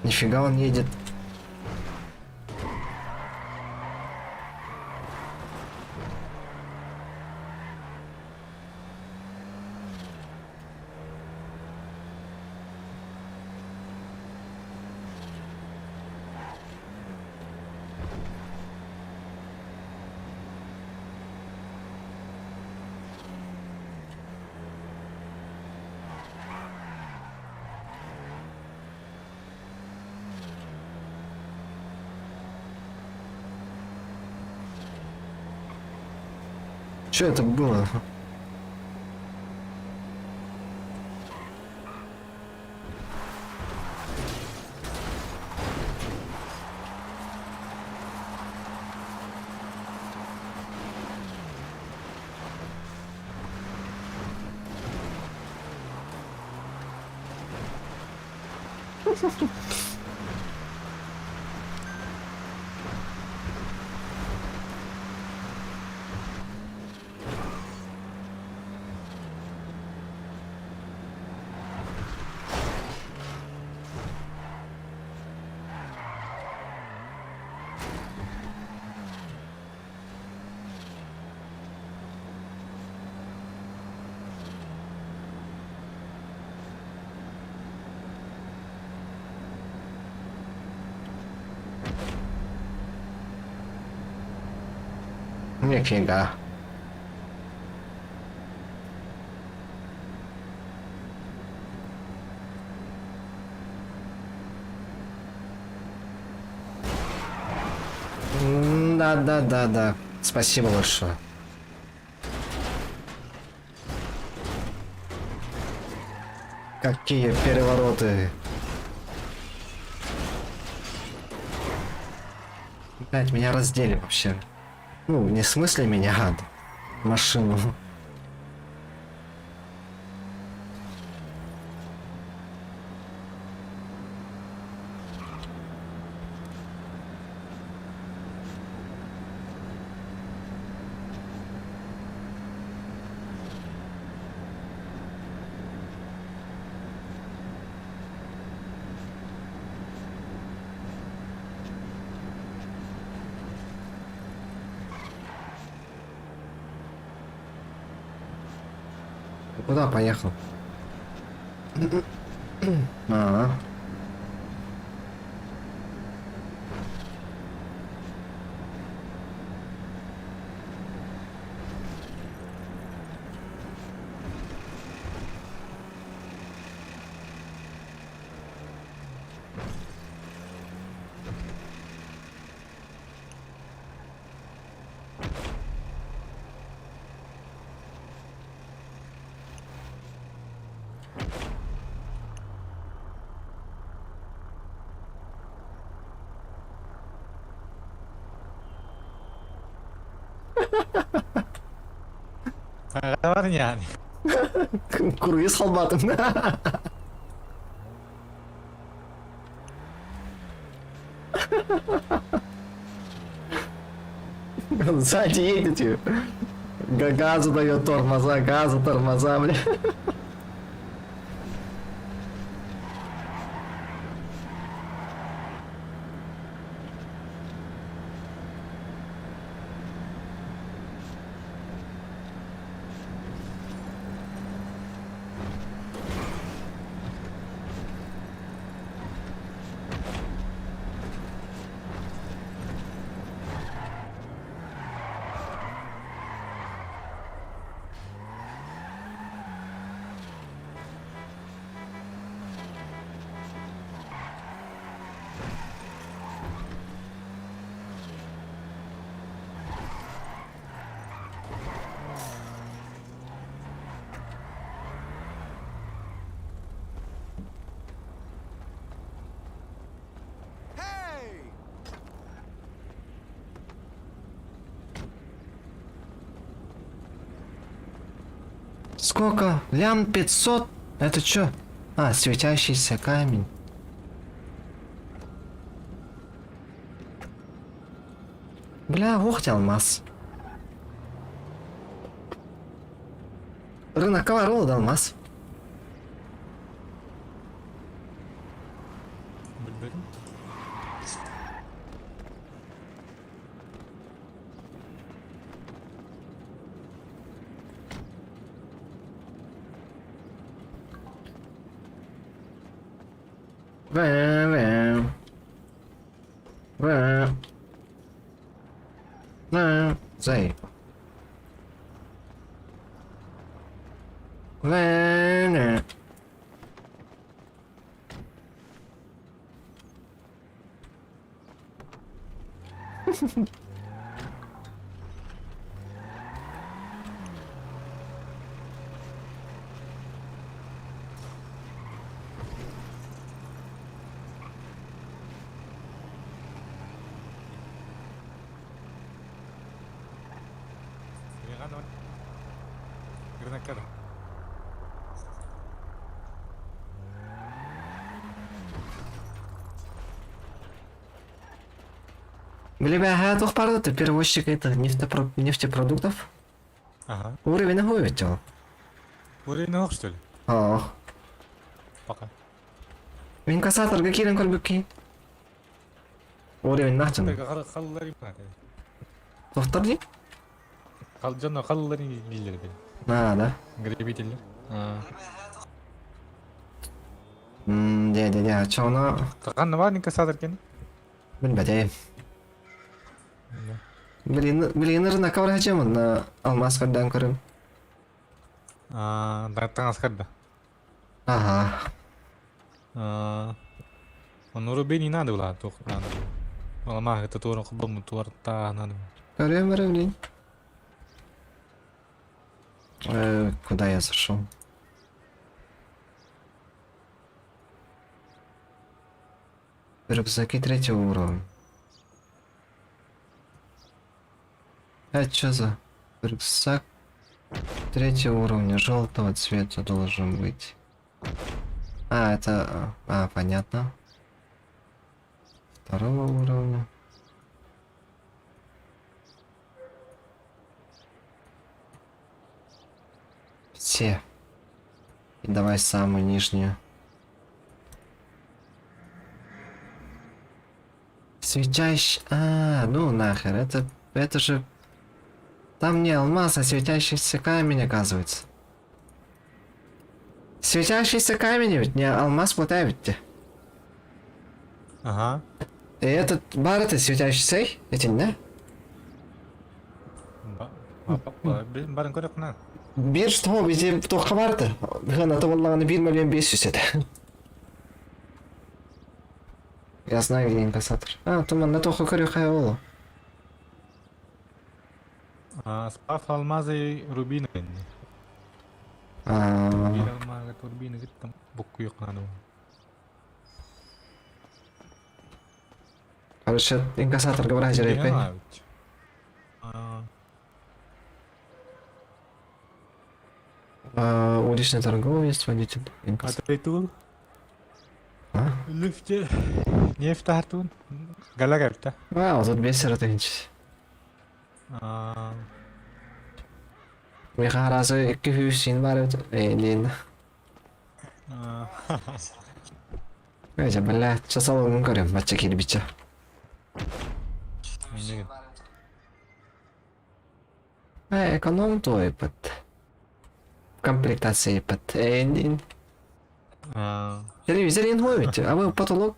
Speaker 1: Нифига он едет. Что это было? Нифига. Да. Спасибо большое. Какие перевороты. Блять, меня раздели вообще. Ну, не в смысле меня, а машину. Куда поехал? А.
Speaker 6: Kabarnya nih.
Speaker 1: Круиз холбатым. Сзади едете. Газу дает тормоза, бля. Сколько? Лям 500? Это чё? А, светящийся камень. Бля, ух ты, алмаз. Рынок ворот, алмаз.
Speaker 6: Bilmiyorum.
Speaker 1: Заеб.
Speaker 6: Ано. Гранакар.
Speaker 1: Бля, двух пар ты перевозчик это нефтепродуктов.
Speaker 6: Ага.
Speaker 1: Уровень нахуй ведь он.
Speaker 6: Уровень ног, что ли?
Speaker 1: Ох.
Speaker 6: Пока.
Speaker 1: Инкассаторга кирен көрбөкки. Уровень нахтын.
Speaker 6: Қаллары бар.
Speaker 1: Тоқтар дей?
Speaker 6: Жана қаллары билер бен.
Speaker 1: Да.
Speaker 6: Гребитель.
Speaker 1: Де, чоно
Speaker 6: Қанна бар инкассатор кен?
Speaker 1: білбәдем. Блин, рынок врачем на алмаз когда көрім.
Speaker 6: Даттан аскарда.
Speaker 1: Ага.
Speaker 6: Он уровень не надо было, только надо. Лама это тоже хубом туарта надо.
Speaker 1: Көрем, блин. Куда я зашел? Рюкзаки третьего уровня. А чё за рюкзак третьего уровня желтого цвета должен быть? Это... понятно. Второго уровня. Все. И давай самую нижнюю. Светящий... ну нахер, это же... Там не алмаз, а светящийся камень, оказывается. Светящийся камень ведь, не алмаз плота ведь.
Speaker 6: Ага.
Speaker 1: И этот бар это светящийся, эти, да?
Speaker 6: Барын көріп на.
Speaker 1: Бир что, бізде тоққа барды. Ғана тоғылағаны 1 миллион 500 еді. Я знаю, где инкассатор. Туман на тоққа көрі қай олу.
Speaker 6: Спаф алмазы рубины. Рубин алмазы рубины где-то букку yok надо.
Speaker 1: Короче, инкассатор говорит, рейпен. Уличный торговец, водитель.
Speaker 6: Ada itu
Speaker 1: А?
Speaker 6: lift'te neft tartun galaga bitta.
Speaker 1: Тут бесер тынч. Миха разы 200 бар өтін. Өйте, бля, часалығын көрем, батча келі бітча. Эконом той пыт. Комплектация пыт. Телевизор инго ведь, а вы потолок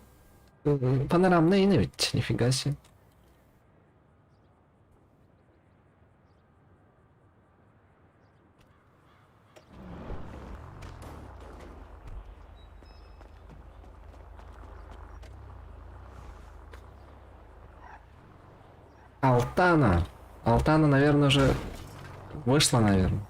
Speaker 1: панорамный ины ведь, нифига себе. Алтана. Алтана, наверное, уже вышла, наверное.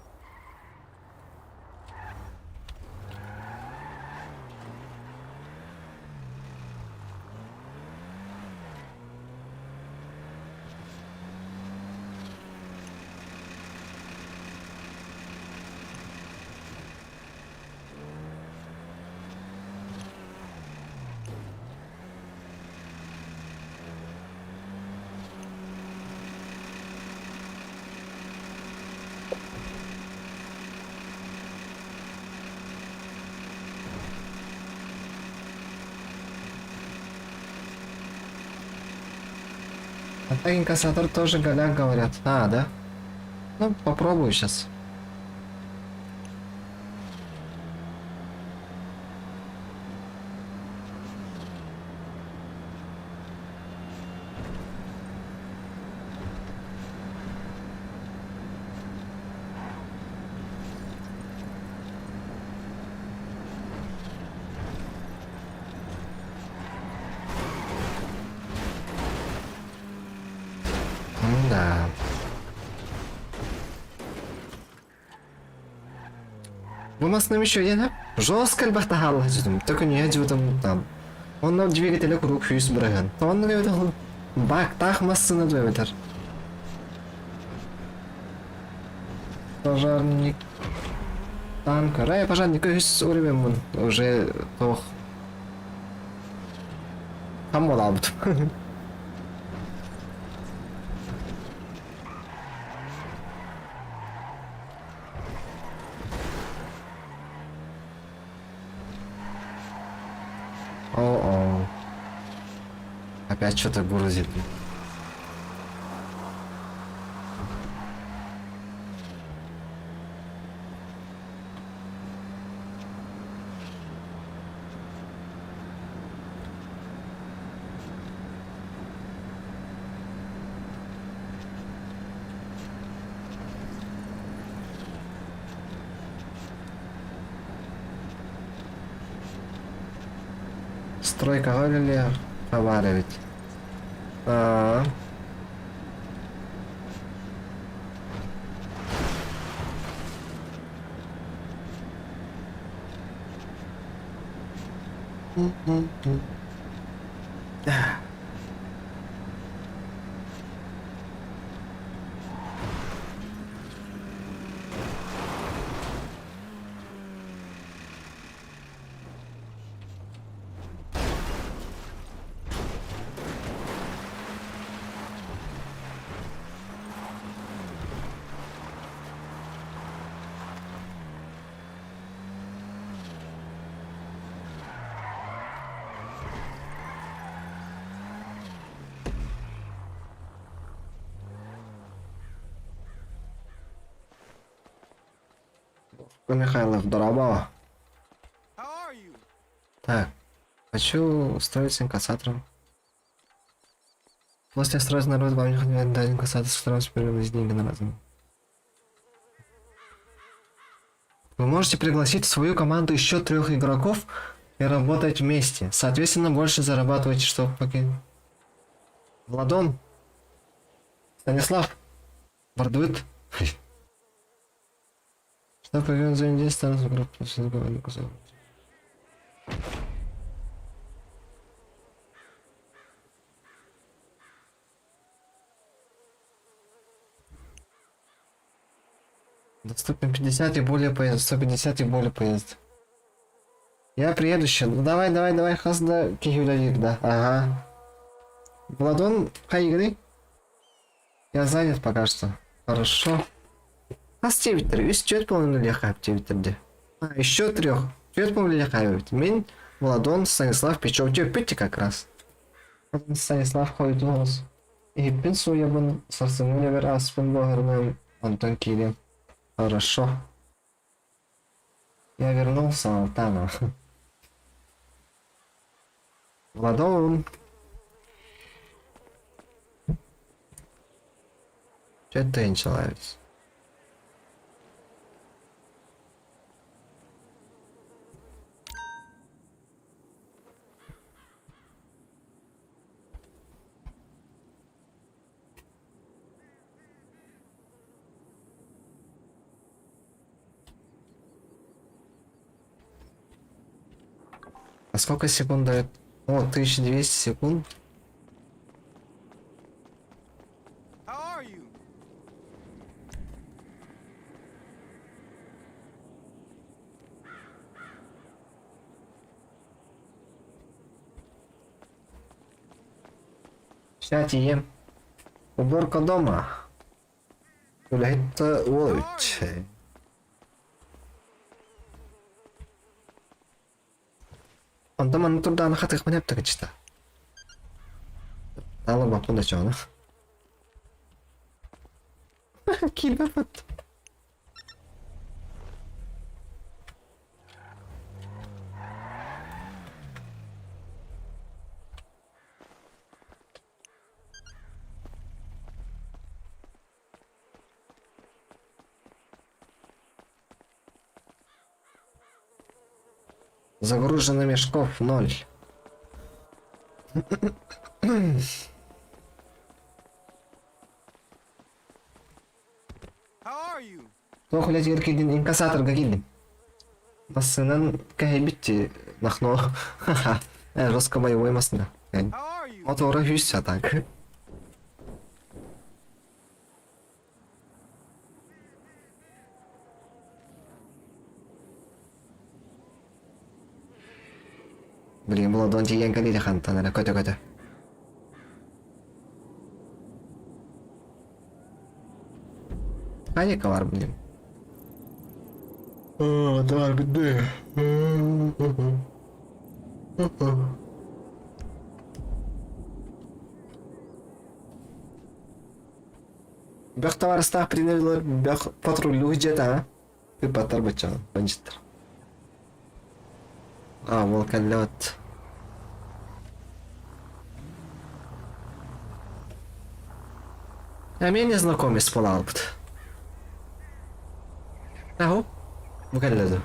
Speaker 1: А так инкассатор тоже голяк говорят. Да? Ну, попробую сейчас. Да. Bu masanın bir şöyle ne? Жестко бахтахал dedim. Только не dedim там. Он на двигателе круг фьюз браган. То он не видел. Бак тах массына дöveder. Пожарник. Танка. Рай пожарник өз уровень уже тох. Хамолабд. О-о. Опять что-то грузит. Стройка говорили, товары ведь. А. Михайлов, Дорабава. Так, хочу устроиться инкассатором. После строить народ вам не хватит дать инкассатор, стараюсь переводить деньги на разум. Вы можете пригласить в свою команду еще 3 игроков и работать вместе. Соответственно, больше зарабатываете, что покинуть. Владон. Станислав. Бардует. Что повинен за неделю станут группу с договорным кусок. Доступен 50 и более поезд, 150 и более поезд. Я приеду еще. Ну давай, хазда кихюлялик, да. Ага. Владон, хай игры. Я занят пока что. Хорошо. Аз Твиттер, үз чөт полный лехап Твиттерде. А, еще 3. Чөт полный лехап. Мен, Владон, Станислав, Печов. Петти как раз. Станислав ходит у нас. И пинсу я бы сарсанули раз пинбогерным Антон Кирин. Хорошо. Я вернулся, Алтана. Владон. Чё ты человек? А сколько секунд дает? О, 1200 секунд. Сейчас ем. Уборка дома. Это лучше. Он дома на труда на хатах мне так чита. Дало бы куда чё, ну? Кибафат. Загружено мешков 0. Кто хулять еркидин инкассаторга килдим. Басынан кайбитти нахно. Ха-ха. Жестко боевой масна. Мотора хүсся так. Блин, бұл одан тиген кәлейді қанттан әрі, көте. Қанека бар, блин. Бар, бітті. Бәқ товарыстағы принерлер, бәқ патрулю где-то, а? Ты паттар бачан, бандиттар. А, волколет. А мен не знакомый с Fallout. Ау, волколету.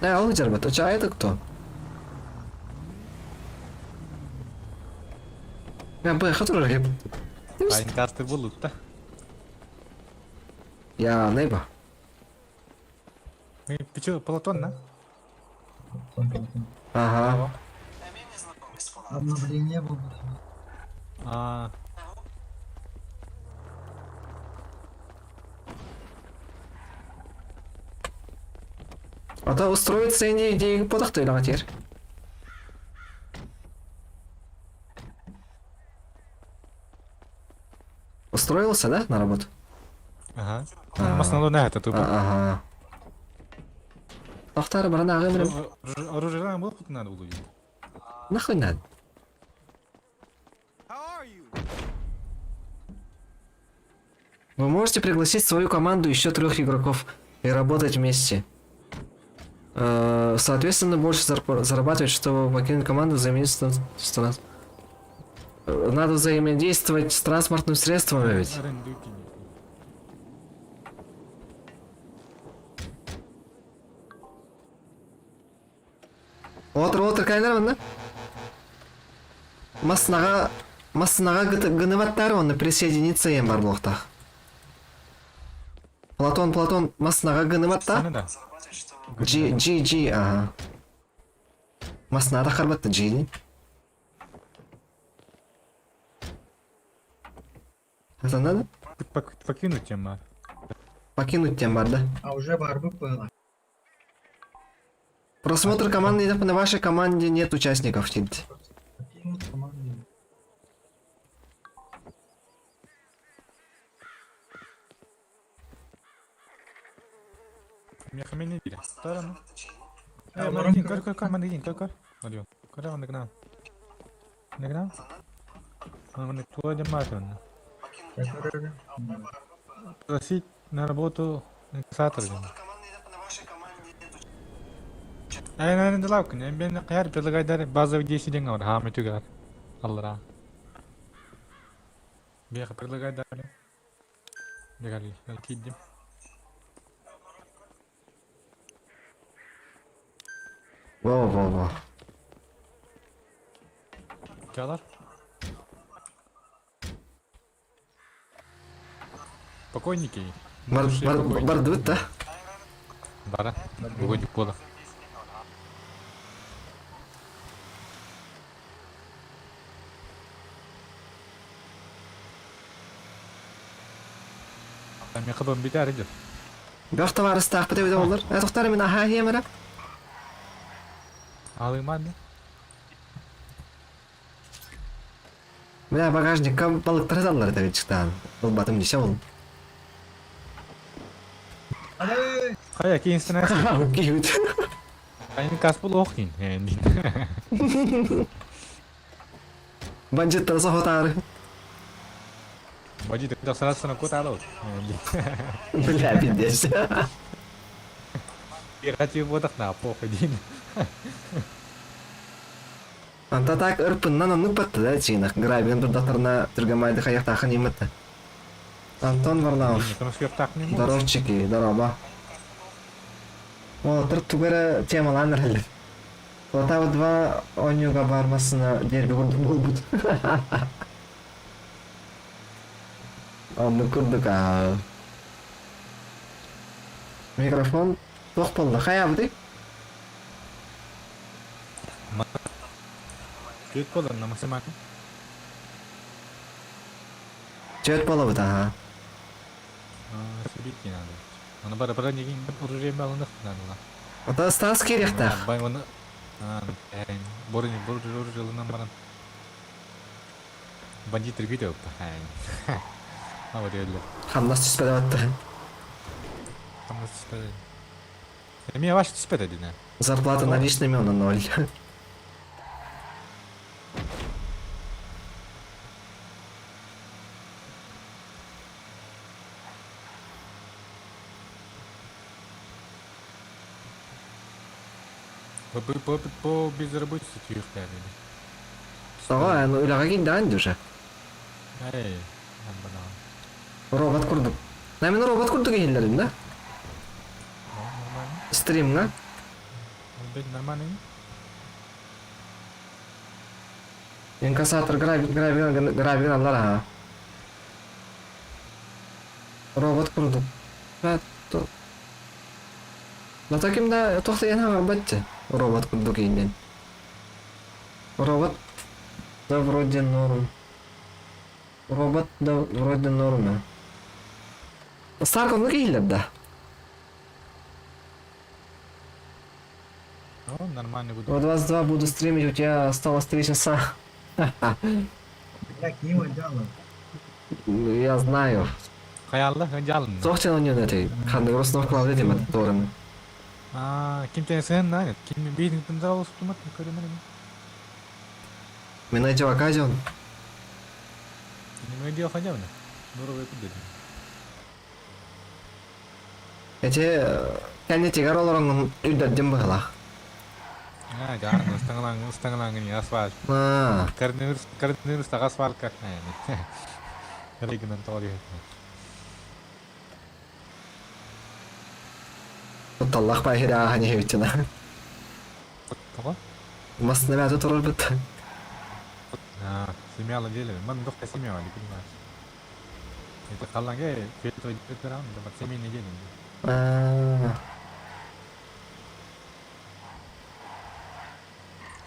Speaker 1: Ау, Джербат, а это кто? Я бы хотел же.
Speaker 6: Айн карты будут, да?
Speaker 1: Я нейба.
Speaker 6: Мы пичу Платон, да?
Speaker 1: Ага.
Speaker 3: Обновление будет.
Speaker 6: А,
Speaker 1: А то устроиться не подохтыйлага теперь. Устроился, да, на работу?
Speaker 6: ага.
Speaker 1: А.
Speaker 6: Масло на это тупо.
Speaker 1: Ага. Тохтары барана агымрым.
Speaker 6: Оружие было хоть надо было.
Speaker 1: Нахуй надо. Вы можете пригласить свою команду еще 3 игроков и работать вместе. Соответственно, больше зарабатывать, чтобы покинуть команду, взаимодействовать. Надо взаимодействовать с транспортным средством ведь. Отыр кайдар мында. Масынаға гынываттары оны присоединиться ем бар блоқта. Платон, масынаға гыныватта?
Speaker 6: Да.
Speaker 1: G, ага. Масынада қарбатты G дейін. Это надо?
Speaker 6: Покинуть тема.
Speaker 1: Покинуть тем бар, да?
Speaker 3: А уже барбы было.
Speaker 1: Просмотр команды, на вашей команде нет участников, тильт.
Speaker 3: Покинуть команду.
Speaker 6: Меня хамени дили. Сторону. Мандин, кор. Алё. Кора он нагнал. Нагнал? Он на твой дематон. Просить на работу инкассатор. Aynen öyle lavkın. Ben kıyar предлагать базовый 10 денег var. Hamit Ugar. Allah. Bir предлагать дали. Дегали. Кидdim.
Speaker 1: Во.
Speaker 6: Çalar. Покойники.
Speaker 1: Бардут, да?
Speaker 6: Бара. Выгодик пода. Там я ходом битар идет.
Speaker 1: Бөх товары стақ бітеуді олар. Тоқтары мен аха емірі.
Speaker 6: Алыман, да?
Speaker 1: Бля, багажникка балықтар залар да чықтан. Бұл батым неше ол.
Speaker 6: Қая, кейінсін әсі.
Speaker 1: Ау, күйіт.
Speaker 6: Қайын кас бұл оқин.
Speaker 1: Бандиттар соғытары.
Speaker 6: Баджи, ты сразу на кот алот.
Speaker 1: Бля, пиздец.
Speaker 6: Я хочу вот так на походин.
Speaker 1: Анта так ырпыннан оны бітті да чиынақ. Грабин бір дақтарына түргамайды қаяқтақын емітті. Антон Варнауов. Здоровчики, здорово. О, тұрт түгері темалан әрілі. Платау 2 онюға бармасына дербі күрді бұл бұд. Onu kurduk ha. Mikrofon toq bo'ldi. Qayerda?
Speaker 6: Чуть подан на максималку.
Speaker 1: Chat bo'ldi ha.
Speaker 6: Сбить не надо. Она бара-бара не оружие было надо.
Speaker 1: Ата стас керек та.
Speaker 6: Бай оны бұрын жылынан баран бандиттер кетіп ау дерлер
Speaker 1: Хамнас түспеді атты.
Speaker 6: Мен ваш түспеді діне.
Speaker 1: Зарплата наличными он 0.
Speaker 6: По безработице тюрьх кәдімгі.
Speaker 1: Ага, ну ilaga келді анды уже.
Speaker 6: Эй,
Speaker 1: Робот курдук. Мен робот курдук кейлерим да.
Speaker 6: нормально.
Speaker 1: Стримга.
Speaker 6: Нормально.
Speaker 1: Инкассатор грабин алар ha. Робот курдук. Но таким да тоқтайын ага бәтті. Робот курдук кейден. Робот да вроде норм. Робот да вроде норм. Старком кейлер да.
Speaker 6: О, нормально буду.
Speaker 1: В 22 буду стримить, у тебя осталось 3 часа.
Speaker 7: Блядь, не его дело.
Speaker 1: Я знаю.
Speaker 6: Хаялла, ханжалын.
Speaker 1: Зохтен он этой. Ханды установку этим мотором.
Speaker 6: Ким тенсен нагет. Ким бейдинг тындал сутумат көрөмөн.
Speaker 1: Мен найти оказион.
Speaker 6: Не мой дел ханжавна. Нуровый куды.
Speaker 1: Эти кәннете гаролорың үйдәдден бұғылақ.
Speaker 6: Жарно, стангалан не асфальт. Координируешь так асфальт как на. Регионалтория.
Speaker 1: Таллах па хида хани хевитина.
Speaker 6: Кого?
Speaker 1: Маст на мяту турur бит.
Speaker 6: Семьяла делали. Ман дохта семья, не понимаешь. Это халанге, фельтро ветеран, да семейный день.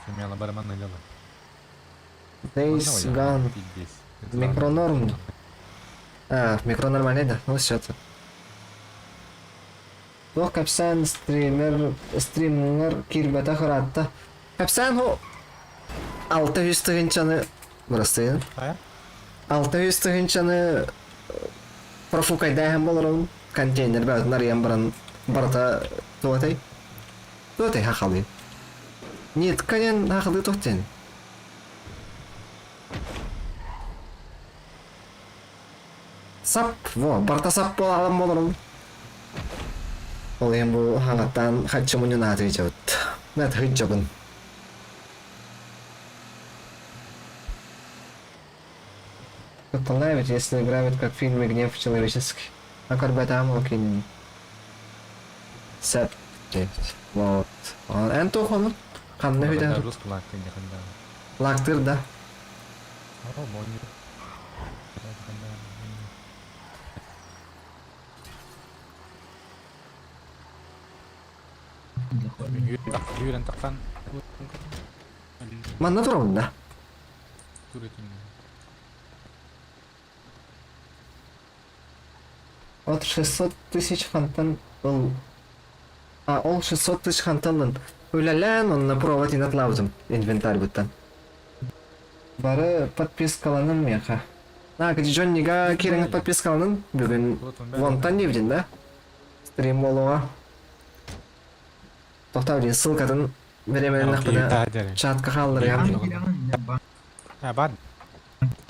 Speaker 6: Семьяла барман на дело.
Speaker 1: Дейс ган. Микронорм. Микро нормально, ну все это. Лох капсан стример кирбета харатта. Капсан хо 600 тыгынчаны бурасы.
Speaker 6: А?
Speaker 1: 600 тыгынчаны профукайдаһын болорун контейнер бәт нарыян баран барата туатай. Туатай хахалы. Нет, канен хахалы тохтен. Сап, барта сап болалым болорун. Ол эми бул хаңаттан хатчымын наты жабыт. Нат хыджабын. Кто-то лайвит, если играют как в фильме «Гнев человеческий». А как бы там окей. Сет. Вот. Энто хону. Хамны хыйда.
Speaker 6: Русский лак, не ханда.
Speaker 1: Лактыр да.
Speaker 6: О, мони. Юрен таксан.
Speaker 1: Манна турун да.
Speaker 6: Туретин.
Speaker 1: От 600 тысяч хантан был. Ол 600 тысяч хантанын. Улялян, он на провод и натлаузым. Инвентарь буттан. Бары подпискаланын меха. Где Джоннига кирен подпискаланын. Бүгін вонтан девдин, да? Стрим болуға. Тоқтау дейін ссылкадан беременен ақпыда чатқа қалдыр
Speaker 7: Банк
Speaker 1: яғын.
Speaker 7: келген,
Speaker 6: Бад.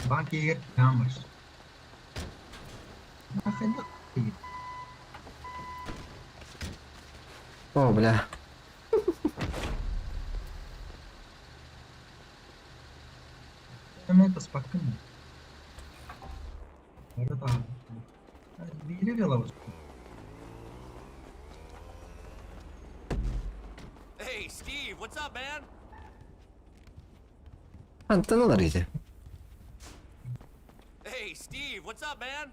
Speaker 7: банк егер дамыр. Нахрена?
Speaker 1: О, бля.
Speaker 7: Это спокойно. Это видели ловушку?
Speaker 5: Hey, Steve, what's up, man?
Speaker 1: Антонолар иде.
Speaker 5: Hey, Steve, what's up, man?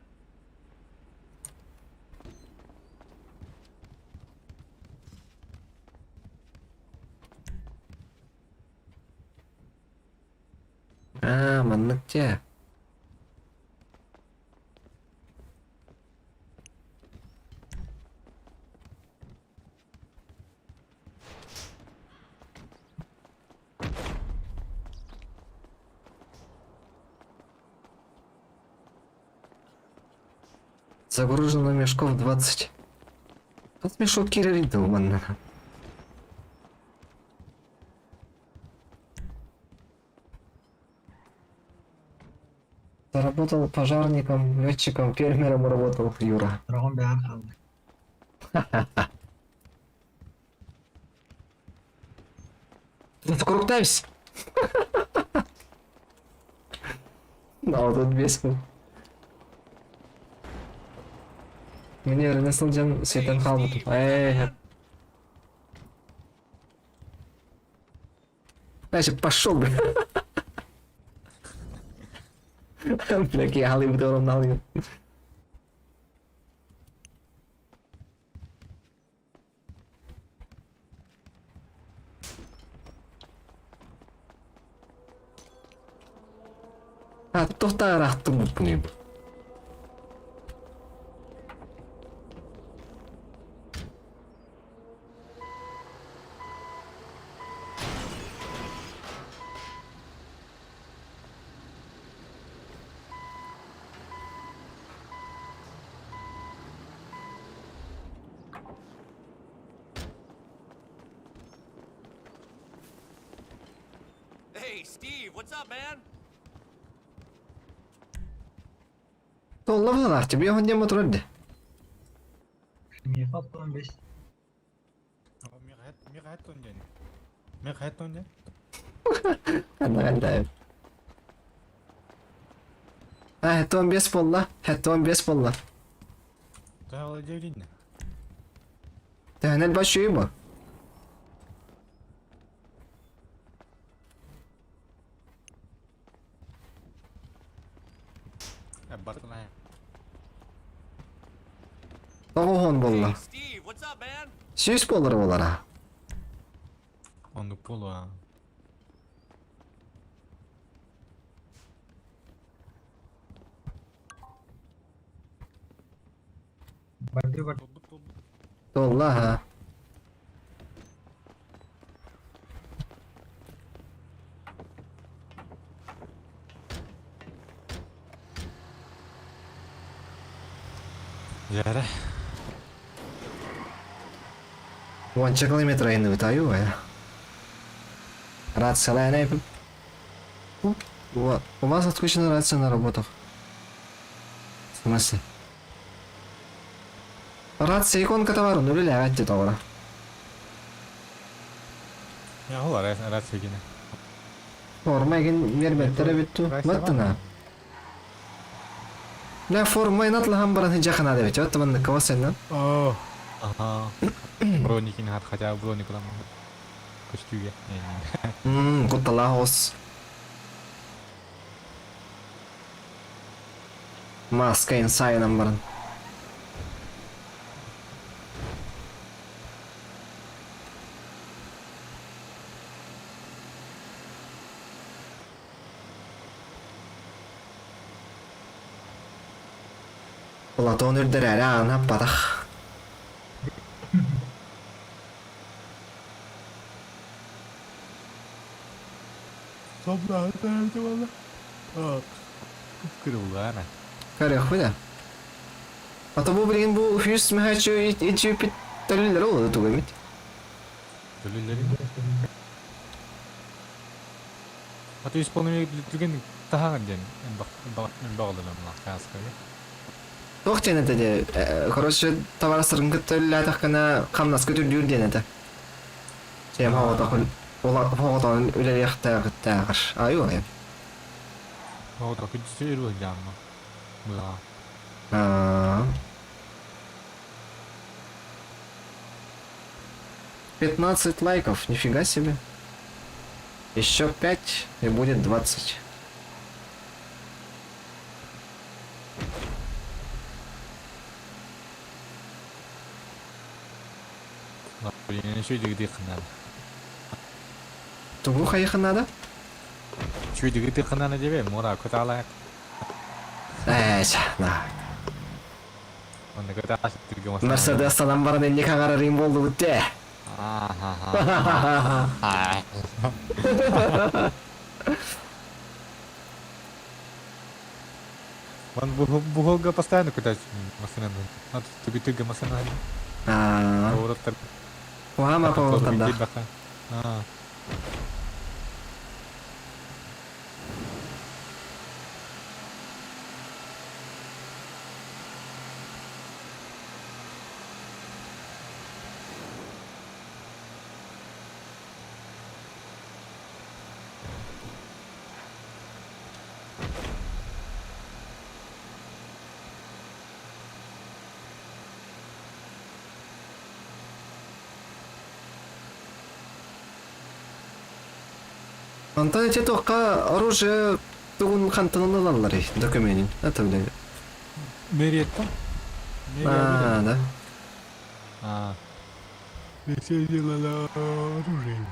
Speaker 1: Маннык те. Загружено мешков 20. Тут мешок кирилит у меня. Заработал пожарником, летчиком, фермером работал Юра.
Speaker 7: Тұрған бәрі қалды.
Speaker 1: Тут кругтайся. Да, вот тут бесил. Мне Ренессал Джен Светен Халмут. Значит, пошел, бля. Бля, какие Голливуд уравнал. А, тоқтар ақтым бұны.
Speaker 5: Hey, Steve, what's up, man?
Speaker 1: Толла бұлар, тебе он не мотырды.
Speaker 7: Мен фатпан 5.
Speaker 6: Мен қайттон ден.
Speaker 1: Қандай. Хәтті 15 болла, хәтті 15 болла.
Speaker 6: Тағы девлейді.
Speaker 1: Тәнел башы үй бұл.
Speaker 6: Бартылай.
Speaker 1: Тоғуғын болла.
Speaker 5: Hey, Steve, what's up, man?
Speaker 1: Сүйіс болыр болара.
Speaker 6: Онды полу.
Speaker 7: Барды бар.
Speaker 1: Толла, ха.
Speaker 6: Жәрі.
Speaker 1: 10 километра енді вытаю, а. Рация лайнай. У вас отключена рация на работах. В смысле? Рация иконка товара нулевая товара.
Speaker 6: Я ғол рәт сөйгені.
Speaker 1: Форма еген вербеттері бітту. Баттына. Ля форма инатлыған баран жақына да бет. Өтті бандық кавасайна.
Speaker 6: О. Аха. Броникин хат, хотя броникулам. Көстюге.
Speaker 1: Құттала ғос. Маска инсайнам баран. Платон үрдір әлі ана батақ.
Speaker 6: Собра, это вalla. Кырылгана.
Speaker 1: Көрек бұйда. Ата бұл білген бұл үфюс мәхәчу итчу тәлілер олды тұғы емет.
Speaker 6: Төлелери. Аты исполнение дүрген тахаган ден. Мен бағылдылам ла. Каскаге.
Speaker 1: Тоқ ден әті де, короче, товарыстырын күттілі әтіқкіна қамнас көтір дүр ден әті. Сем хоғатағын өлер яқтағы күттәғыр. Аю ағайым.
Speaker 6: Ода күтсі өру жанма. Бұға.
Speaker 1: 15 лайков, нифига себе. Еще 5 и будет 20.
Speaker 6: Блин, еще дегде ханана.
Speaker 1: Тугу хаиха надо?
Speaker 6: Чё дегде ханана дебе? Мора коталак.
Speaker 1: Да.
Speaker 6: Онда коталак дегде маса.
Speaker 1: Мерседес адам барын энне кагара рим болду бүтте.
Speaker 6: Bu Holga постоянно куда-то машинами. Надо тыга машинами. Поворот
Speaker 1: Куама поворотында. Антон эти тоққа оружие тугун хантанын алалар документин. Это блядь.
Speaker 6: Меретта?
Speaker 1: Да.
Speaker 6: Все делала оружие.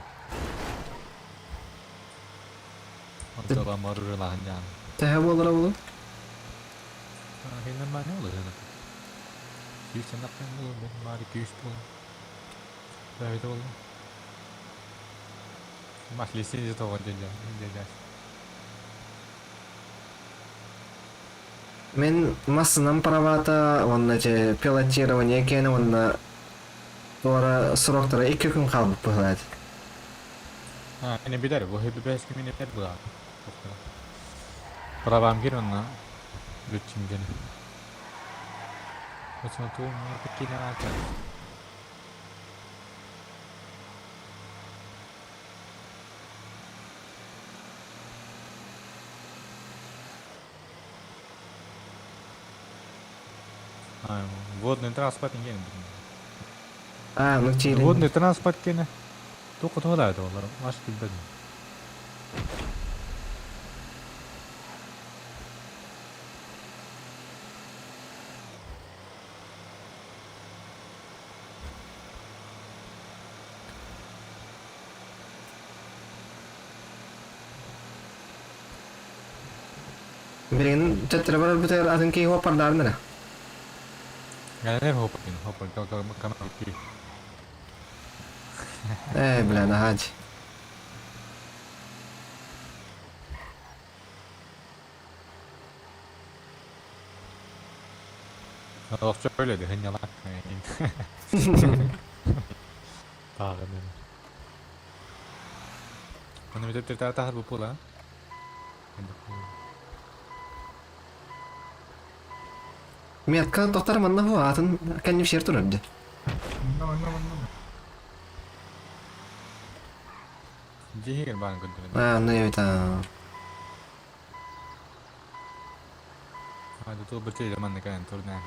Speaker 6: Отдала оружие лахнян.
Speaker 1: Тэхэ болар болу.
Speaker 6: Нормально olur yani. Yüzden yapmayın olur. Benim bari güçlü olur. Böyle olur. Mas lisensi того дядя.
Speaker 1: Мен массынан правата, он эти пилотирование кені, он туара сроктары 2 күн қалып бұғылады.
Speaker 6: Yine bir der bu. Hep bir beş gün yeter bu abi. Pravam gir onunla. Lütfüm gene. Başına tuğum var. Peki ne açar? Водный транспорт не
Speaker 1: Ну чили.
Speaker 6: Водный транспорт gene. Только туда это olur. Başka bir benim.
Speaker 1: Birinin töttürü var bir adın ki hoparlar mı?
Speaker 6: Gel hoppa kanal ki.
Speaker 1: Bilen hadi.
Speaker 6: Çok öyle de hani yalan. Bağırın. Bana bir de tahar bu pula.
Speaker 1: Метка тоқтар манна ху атын кәннеп шер турып ди.
Speaker 6: Жиһер баан гүндүн.
Speaker 1: Ну это.
Speaker 6: Hadi tu betul zaman kan turna.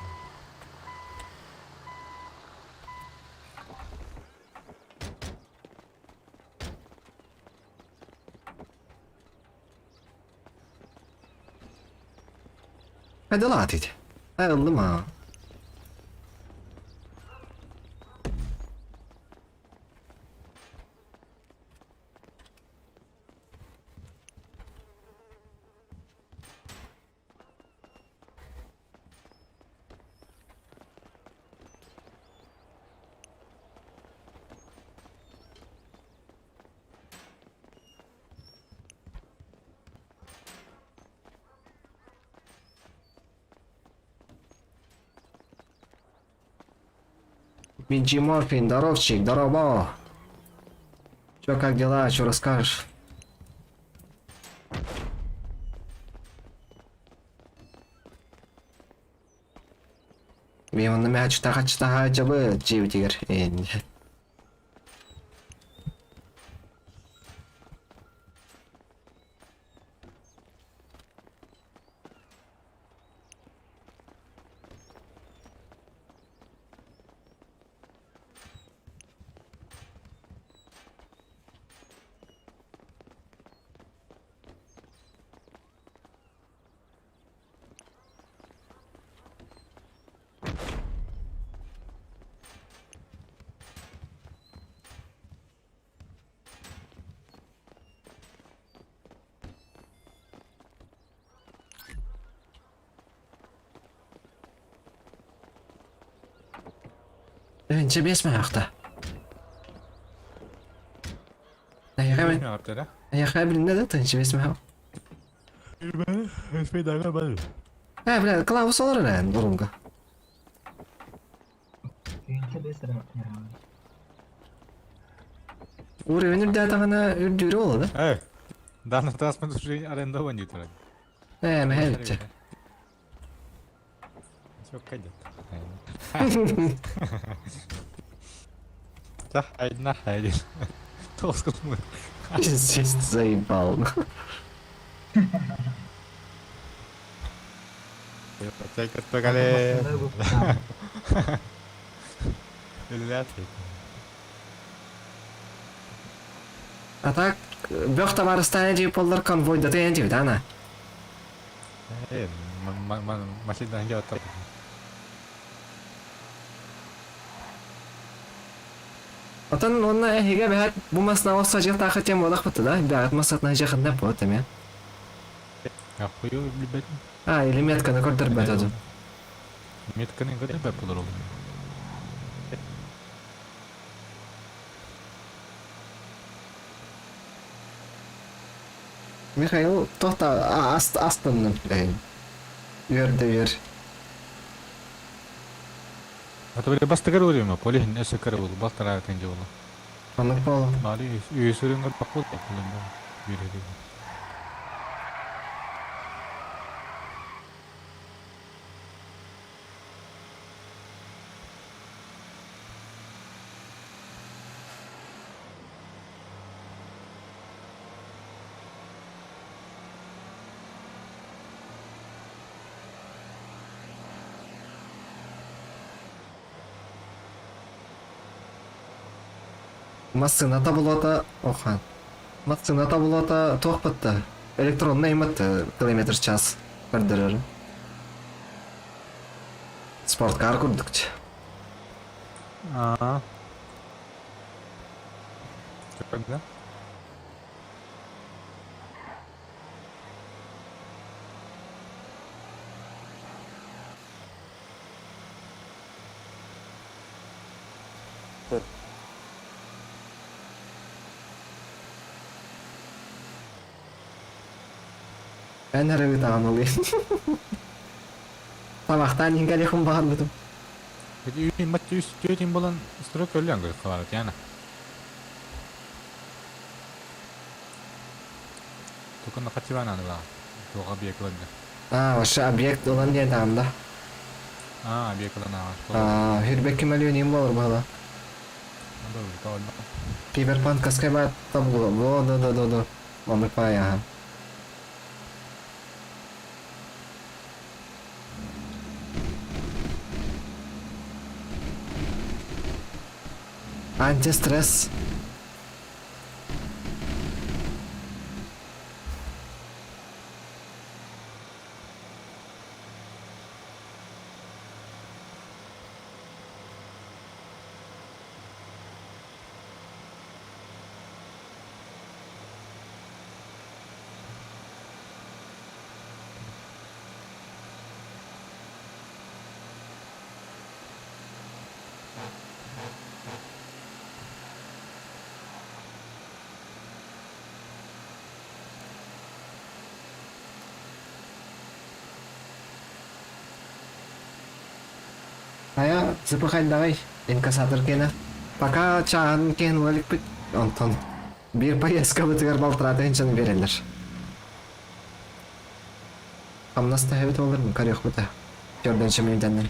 Speaker 1: Hadi latid. Ayrıldı mı? Минчи Морфин, здоровчик, здорово. Чё, как дела, чё расскажешь? Мен оны мәч тага жабы жеп тигер. Önce besme ayakta.
Speaker 6: Ne yaptı da?
Speaker 1: Ayakkabı birinde de tınçı besme ayakta.
Speaker 6: Ben hiçbir daha ben.
Speaker 1: Bля, kılavuz olur lan durumga.
Speaker 7: Kıyınca besir ya.
Speaker 1: Uğrayınır da tağına ürdüğü olur.
Speaker 6: Эй, данный транспорт уже арендован не турат.
Speaker 1: Mehelçe.
Speaker 6: Çok kaydet. Да, одна ходит. Толком мы.
Speaker 1: Сесть заебал.
Speaker 6: Только погали.
Speaker 7: Aslında bu tamam.
Speaker 6: Иллюзия.
Speaker 1: А так, бөхта барыстан жеп олар конвойда тейен жеп, ана.
Speaker 6: Эй, машинадан келіп отыр.
Speaker 1: Отан онна эхиге бәхет бу масна олса жек тақы тем болақ бұтты да, бәхет масатна жақын нәп бұт, әме.
Speaker 6: Охуел, блядь.
Speaker 1: Или метканы көрдір бәт өзім.
Speaker 6: Метканы көрдір бәп бұлыр ол.
Speaker 1: Михаил, тоқта, астынның. Үйерді үйер.
Speaker 6: А то бля бастыгар өлі ма? Полихин әсі кәрі болу. Бастыра әтенде болу.
Speaker 1: Анық болу.
Speaker 6: Мали үйесірін көріп бақ болды. Бүйреді.
Speaker 1: Масына табылата, охан. Масына табылата тоқ бұтты. Электронны емітті километр час бірдірір. Спорткар күрдікчі.
Speaker 6: Ага. Что, да?
Speaker 1: Ben әрі тағын олайын. Тамақтан енгелехім бағын бұдым.
Speaker 6: Үйін матчы үстейтін болан строк өлген көріп қалады, яна. Только на хативана надо, только объект ладно.
Speaker 1: Вообще объект olan diye тағымда.
Speaker 6: Объект ладно.
Speaker 1: Хирбекки миллионим болыр бағла.
Speaker 6: Надо уже,
Speaker 1: Киберпанк каскай бәт табылы. Во. Мамыкпай, ага. Антистресс. Aya запыхать давай, инкассатор кені. Пока чағын кен өлік біт, онтон. Bir поездка бұтығар балтырады еншіні берелер. Амнаста әбет олар мı? Карек бұты. Көрден шымейденнен.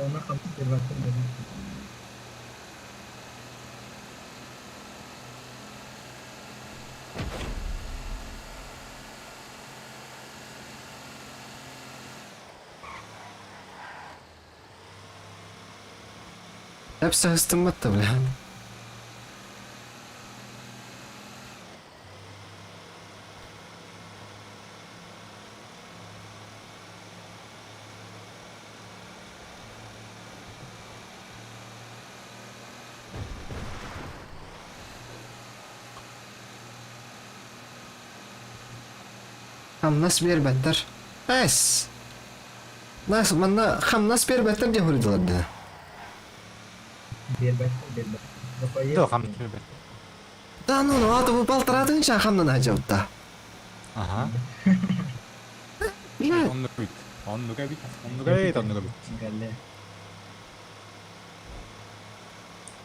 Speaker 7: Ona kapı bir bakım dedim.
Speaker 1: Hepsi hıstım battı bile. Tam nasıl bir better? Es. Нас манда хамнас бербеттер де хурдулар да.
Speaker 7: Biar baik, biar baik. Bapak ya.
Speaker 6: Tuh kamu coba.
Speaker 1: Да ну ну аты бу балтыратың ша хамнан ажабта.
Speaker 6: Aha.
Speaker 1: Бля,
Speaker 6: Onnu bit. Onnu ka bit. Onnu ka bit.
Speaker 7: Enggak lah.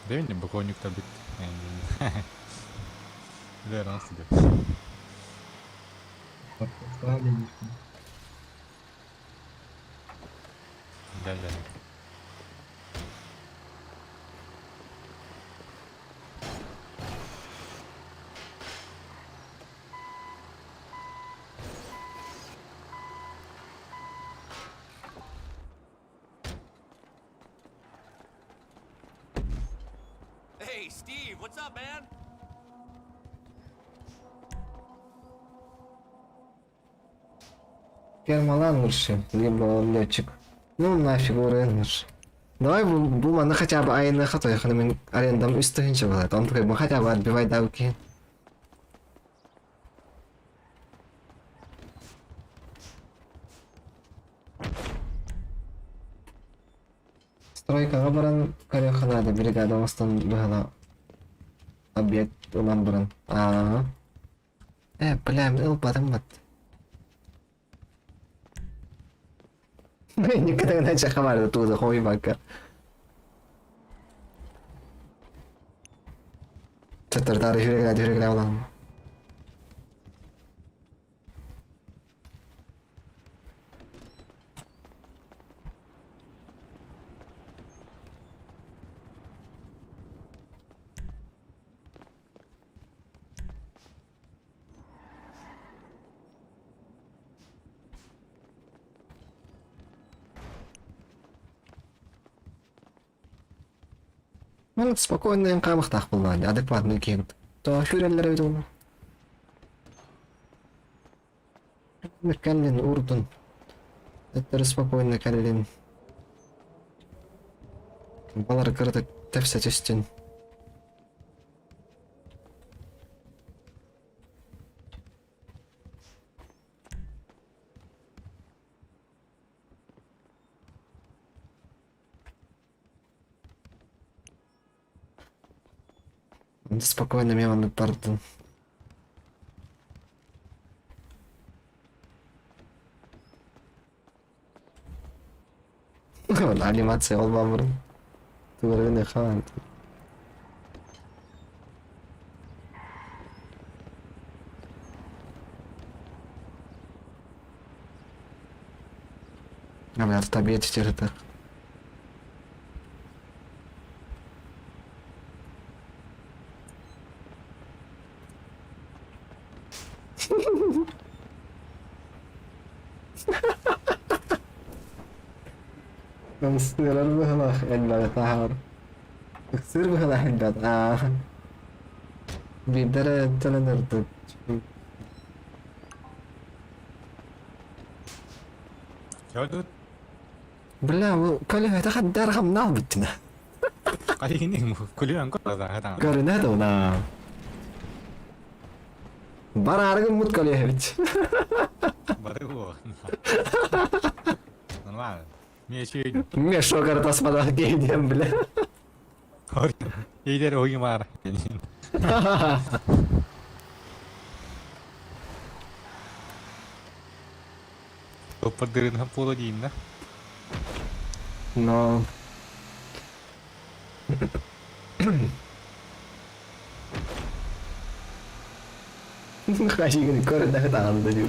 Speaker 6: Değil mi? Bu konjukta bit. Böyle nasıl diyor?
Speaker 7: Soal demiştim.
Speaker 6: Gel gel.
Speaker 5: Hey, Steve, what's up, man?
Speaker 1: фермалан лучше, либо летчик. Ну нафиг урыныш. Давай бу мана хотя бы айны хатой ханымын арендам үстігінші болады. Он такой, хотя бы отбивай давки. Стройкаға баран кореханада бригада остан быгала объект улан баран. Блям, ылпадым бат. Никогда не чахамар туда хой бака. Тетер жүрегіне алам. Ну, спокойно им камахтах был, адекватный кент. То фюрерлер видел. Каллин, Урдун. Это спокойно Каллин. Балар кырды тепсе тестен. Спокойно меманы пардон. Анимация олбам бұрын. Туырыны хан. Бля, табиет теперь-то. Konstruir بهلا إلا تهار تصير بهلا حدات بيدر تلندر
Speaker 6: Gördün.
Speaker 1: بلا كل هذا خد دار خم نابتنا
Speaker 6: Kali ini kuliah kok ada.
Speaker 1: قارن هذا ولا برا عرق موت كل هذا
Speaker 6: Baru. Normal. Мечи.
Speaker 1: мне что говорит посмотреть гейдем бля
Speaker 6: İyiler oyun var. Toparların hem polo değil mi?
Speaker 1: но Хашигин корен да хатан да жу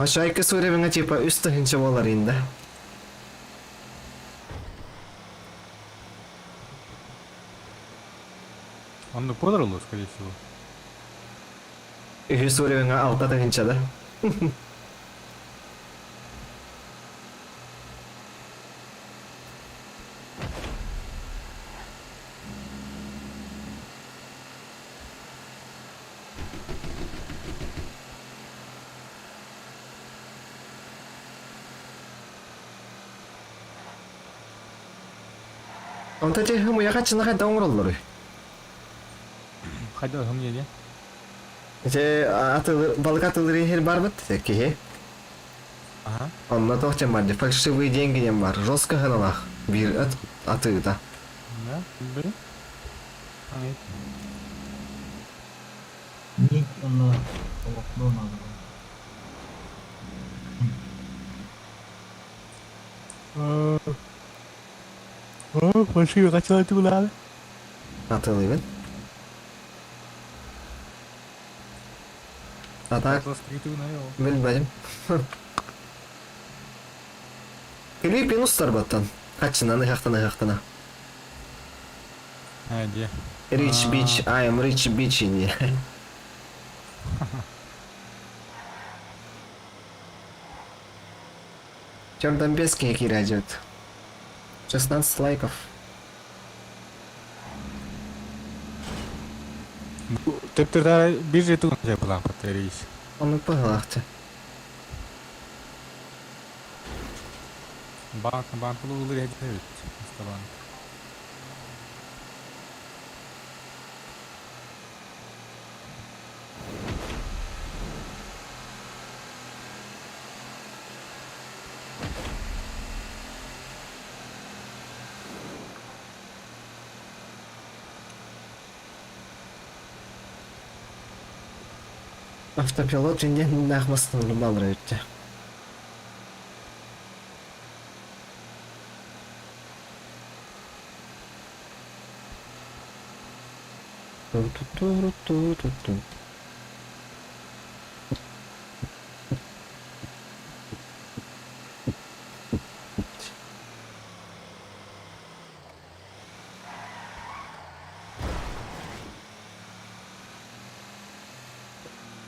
Speaker 1: Aşağıya söylemene типа üstünce болар инде.
Speaker 6: Он продал, скорее всего.
Speaker 1: Ühü söylemene altta tınca da. Он эти я хочу на хайда оңроллары.
Speaker 6: Қайда кім не?
Speaker 1: Эти балык атылары хер бар бит ки.
Speaker 6: Ага.
Speaker 1: Онна тохчан бар. Фальшивые деньги не бар. Жестко ханалах. Бир аты да.
Speaker 6: Да? Білбейм. Ай.
Speaker 7: Ник на окно надо.
Speaker 6: Фальшивый қачалай туғылады?
Speaker 1: Атылыбын. А так, білбәдім. Келей пинустар баттан. Қачынан иғақтана.
Speaker 6: Де.
Speaker 1: Rich bitch, I am rich bitch не. Чердан Беский Кира идет. 16 лайков.
Speaker 6: Тіпті бір жету ғын жай бұлан қатырейс.
Speaker 1: Он и пылахты.
Speaker 6: Банкылы ұлыр әді өт.
Speaker 1: Автопилот жинде нахмастын балыр өтті. Ту-ту-ту-ту-ту-ту.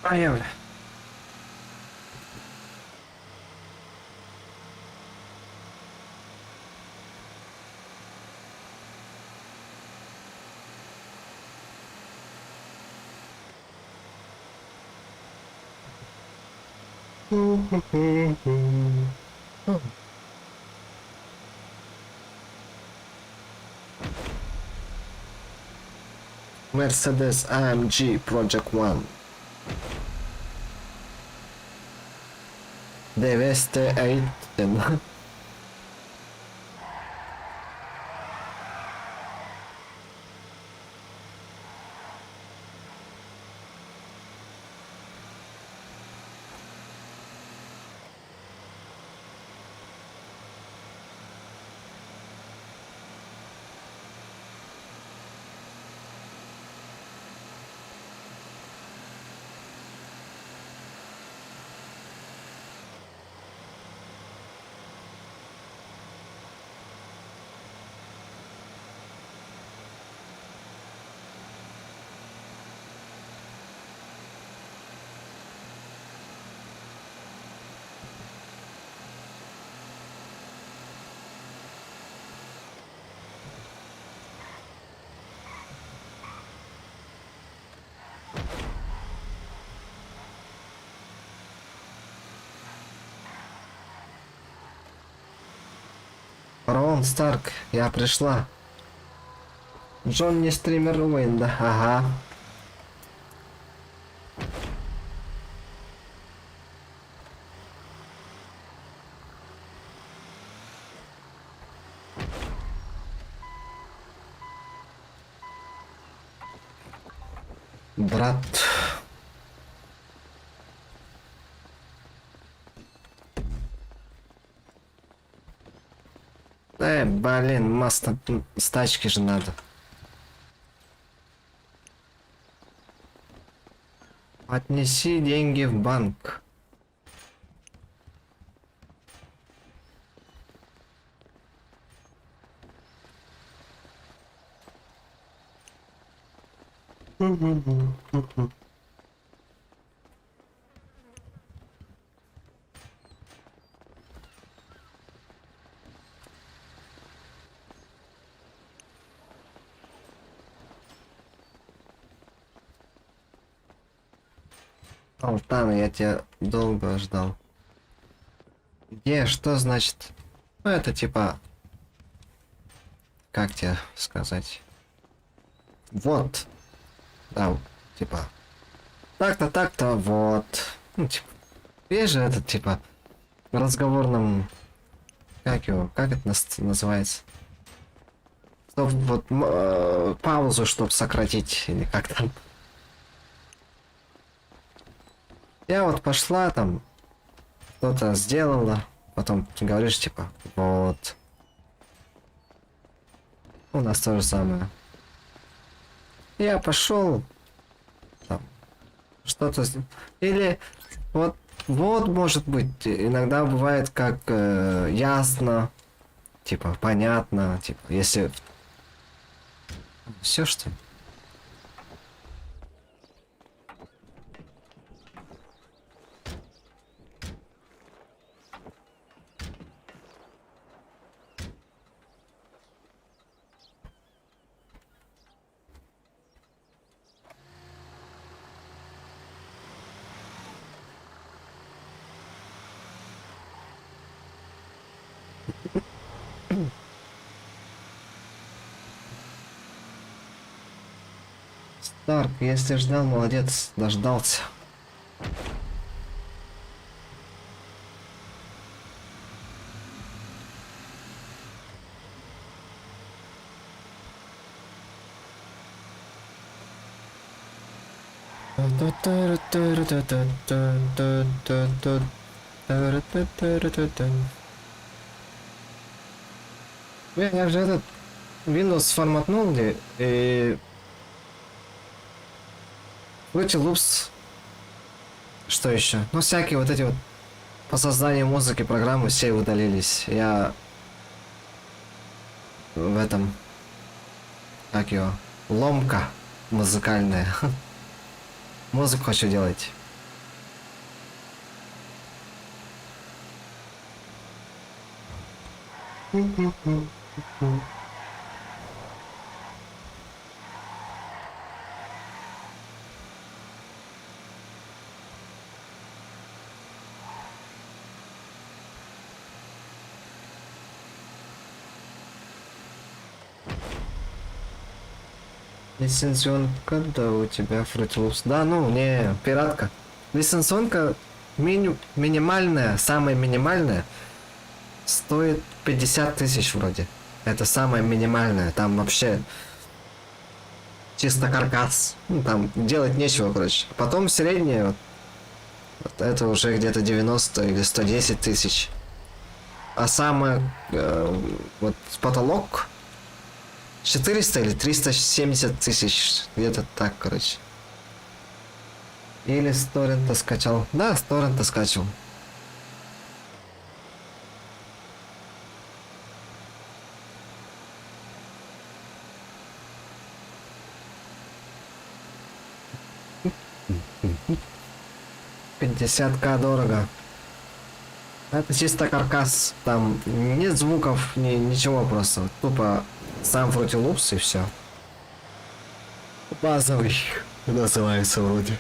Speaker 1: Поехали. Mercedes AMG Project One. DVST-8. Фараон Старк, я пришла. Джонни стример Уинда, ага. Брат. Блин, масса стачки же надо. Отнеси деньги в банк. Алтана, я тебя долго ждал. Где? Что значит? Ну это типа как тебе сказать? Вот. Да, типа. Так-то, вот. Ну, типа. Есть же этот, типа, в разговорном... Как его? Как это называется? Чтоб вот паузу, чтоб сократить, или как там. Я вот пошла там, что-то сделала, потом говоришь, типа, вот. У нас то же самое. Я пошел, там, что-то... Или вот, может быть, иногда бывает как ясно, типа, понятно, типа, если... Все что ли? Старк, если ждал, молодец, дождался. Я же этот Windows форматнул и Fruity Loops. Что еще? Ну, всякие вот эти вот по созданию музыки программы все удалились. Я в этом, как его, ломка музыкальная. Музыку хочу делать. Лицензионка, да, у тебя Fruity Loops. Да, ну, не, пиратка. Лицензионка минимальная, самая минимальная, стоит 50 тысяч вроде. Это самая минимальная. Там вообще чисто каркас. Ну, там делать нечего, короче. Потом средняя, вот это уже где-то 90 или 110 тысяч. А самая, вот потолок 400 или 370 тысяч, где-то так, короче. Или с торрента скачал. Да, с торрента скачал. $50К дорого. Это чисто каркас. Там нет звуков, ничего просто. Тупо сам Fruity Loops и все. Базовый называется вроде.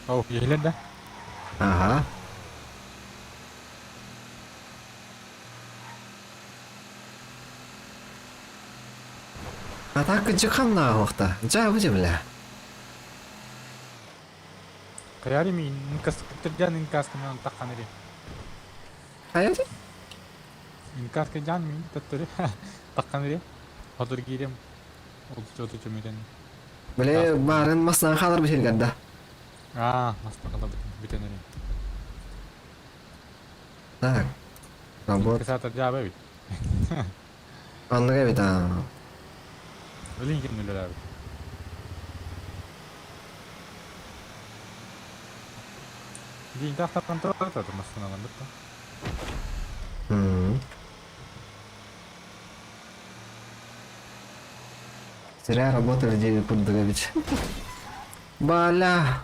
Speaker 6: Oh, gilid dah.
Speaker 1: Ага. А так жихан уақта. Жа бля.
Speaker 6: Kaya rin, inkas, ito dyan, inkas ka na ng takan rin.
Speaker 1: Аяди?
Speaker 6: 인카스케 잔미 뜻들이 딱하늘이 어들기름 어디 좀 이런
Speaker 1: Bile baren masdan kalır bir şey geldi.
Speaker 6: 아 맞다 kaldı biten öyle.
Speaker 1: Так. Работа.
Speaker 6: Kısa cevap evet.
Speaker 1: Anlık evet ha.
Speaker 6: Ölün kim öyle abi. День так контроль это масса надо.
Speaker 1: Hmm. Зря работали 9 пунктов добавить. Бля.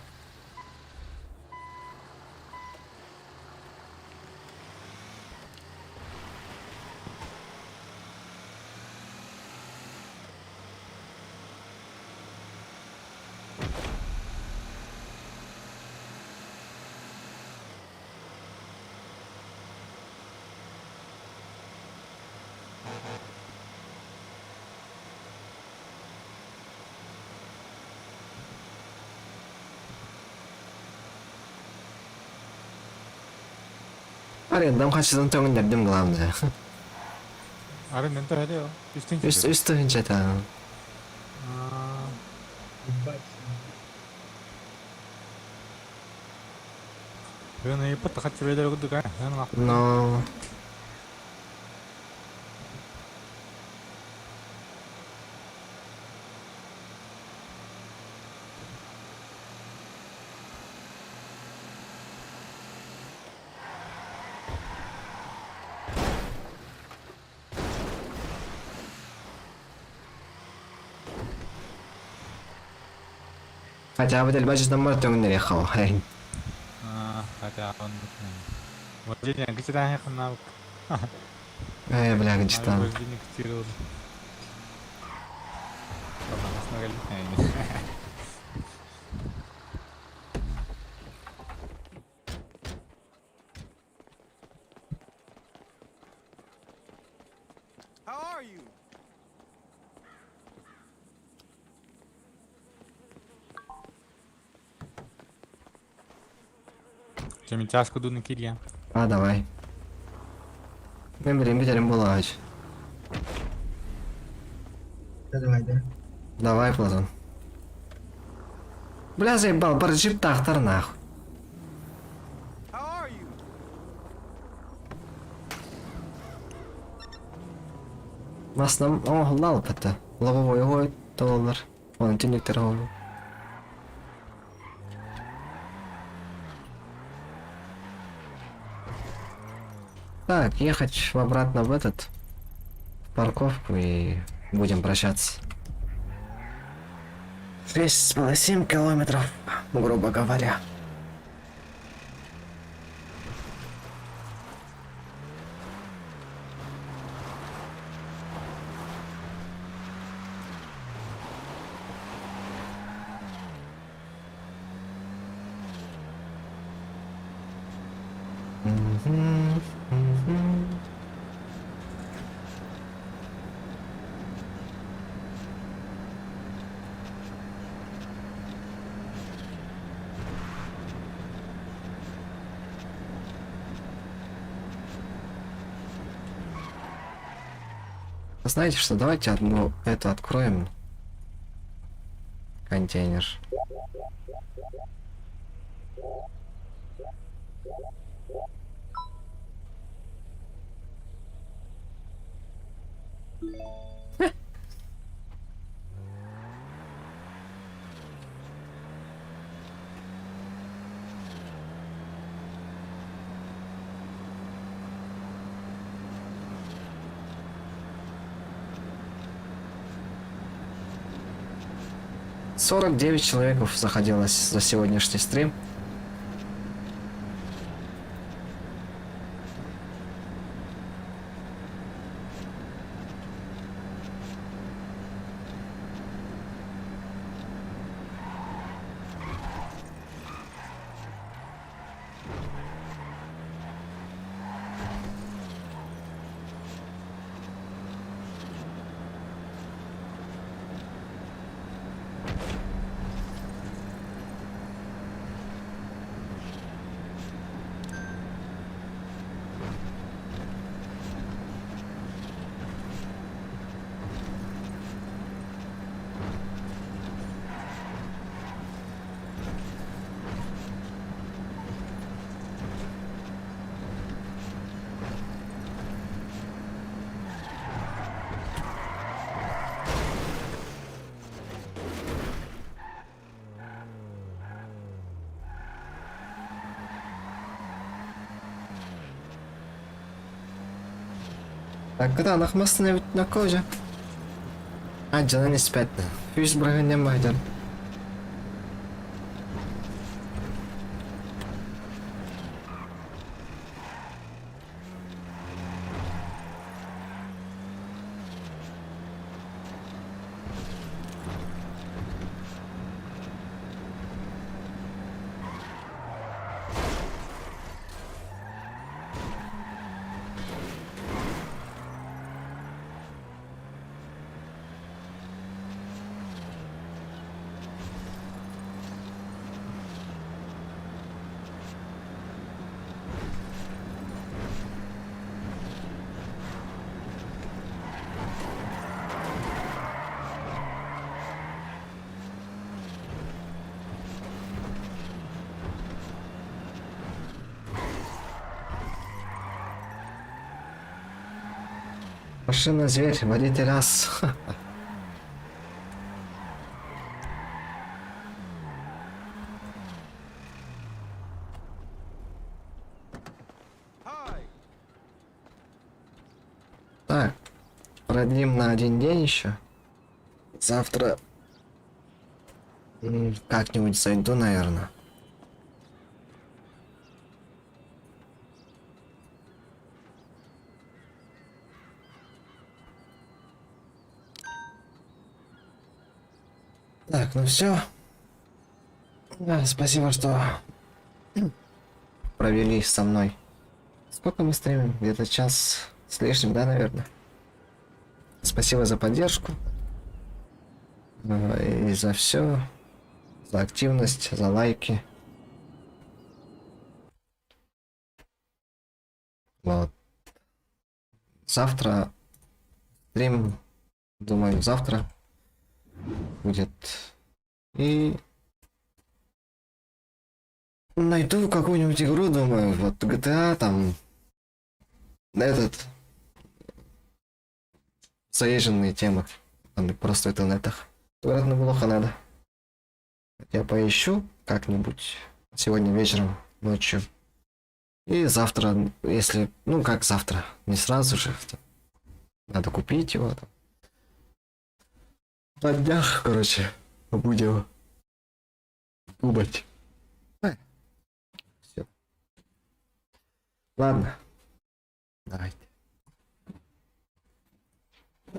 Speaker 1: Арендам қаншадан төңін дәрдім қыламыз ya.
Speaker 6: Арен 또 해야 돼요. 비슷한
Speaker 1: Üstü hınca da.
Speaker 6: 아,
Speaker 7: Ебать.
Speaker 6: 그거는 이부터 같이 왜 데리고 들어가? 나는 막
Speaker 1: No. Хотя бы 델바지단 말 төңін ехал.
Speaker 6: 아, 가자. 뭐지? 그냥 그치 다 했나?
Speaker 1: Бля,
Speaker 6: 아,
Speaker 1: гачтан.
Speaker 6: вождение катировал. Ладно, нас нагоняли.
Speaker 5: How are you?
Speaker 6: Чем тяжко дуну кирья.
Speaker 1: А, давай. Ben bileyim gidelim bul ağaç.
Speaker 7: Да давай, да.
Speaker 1: Давай, Платон. Бля, заебал, порджип тахтар нахуй.
Speaker 5: How are you?
Speaker 1: Маснам, о, лалып это. Лобовой ой, доллар. Он тенек торговый. Так, ехать обратно в этот в парковку и будем прощаться. 6,7 километров, грубо говоря. Мгм, мгм. Знаете что, давайте одну эту откроем. Контейнер. $49 человеков заходилось за сегодняшний стрим. Так, karanlıkmasın evet ne koca. Ha canın nispetli. 100 bırakın baydan. Машина зверь, водитель ас. Так, продлим на один день еще. Завтра как-нибудь зайду, наверное. Так, ну все. Спасибо, что провели со мной. Сколько мы стримим? Где-то час с лишним, да, наверное? Спасибо за поддержку. И за все. За активность, за лайки. Вот. Завтра стрим, думаю, завтра будет. И найду какую-нибудь игру, думаю, вот GTA там, этот, заезженные темы, просто в интернетах. Говорят, неплохо надо. Я поищу как-нибудь сегодня вечером, ночью. И завтра, если, ну как завтра, не сразу же, надо купить его там. На днях, короче, будем думать. Все. Ладно. Давайте.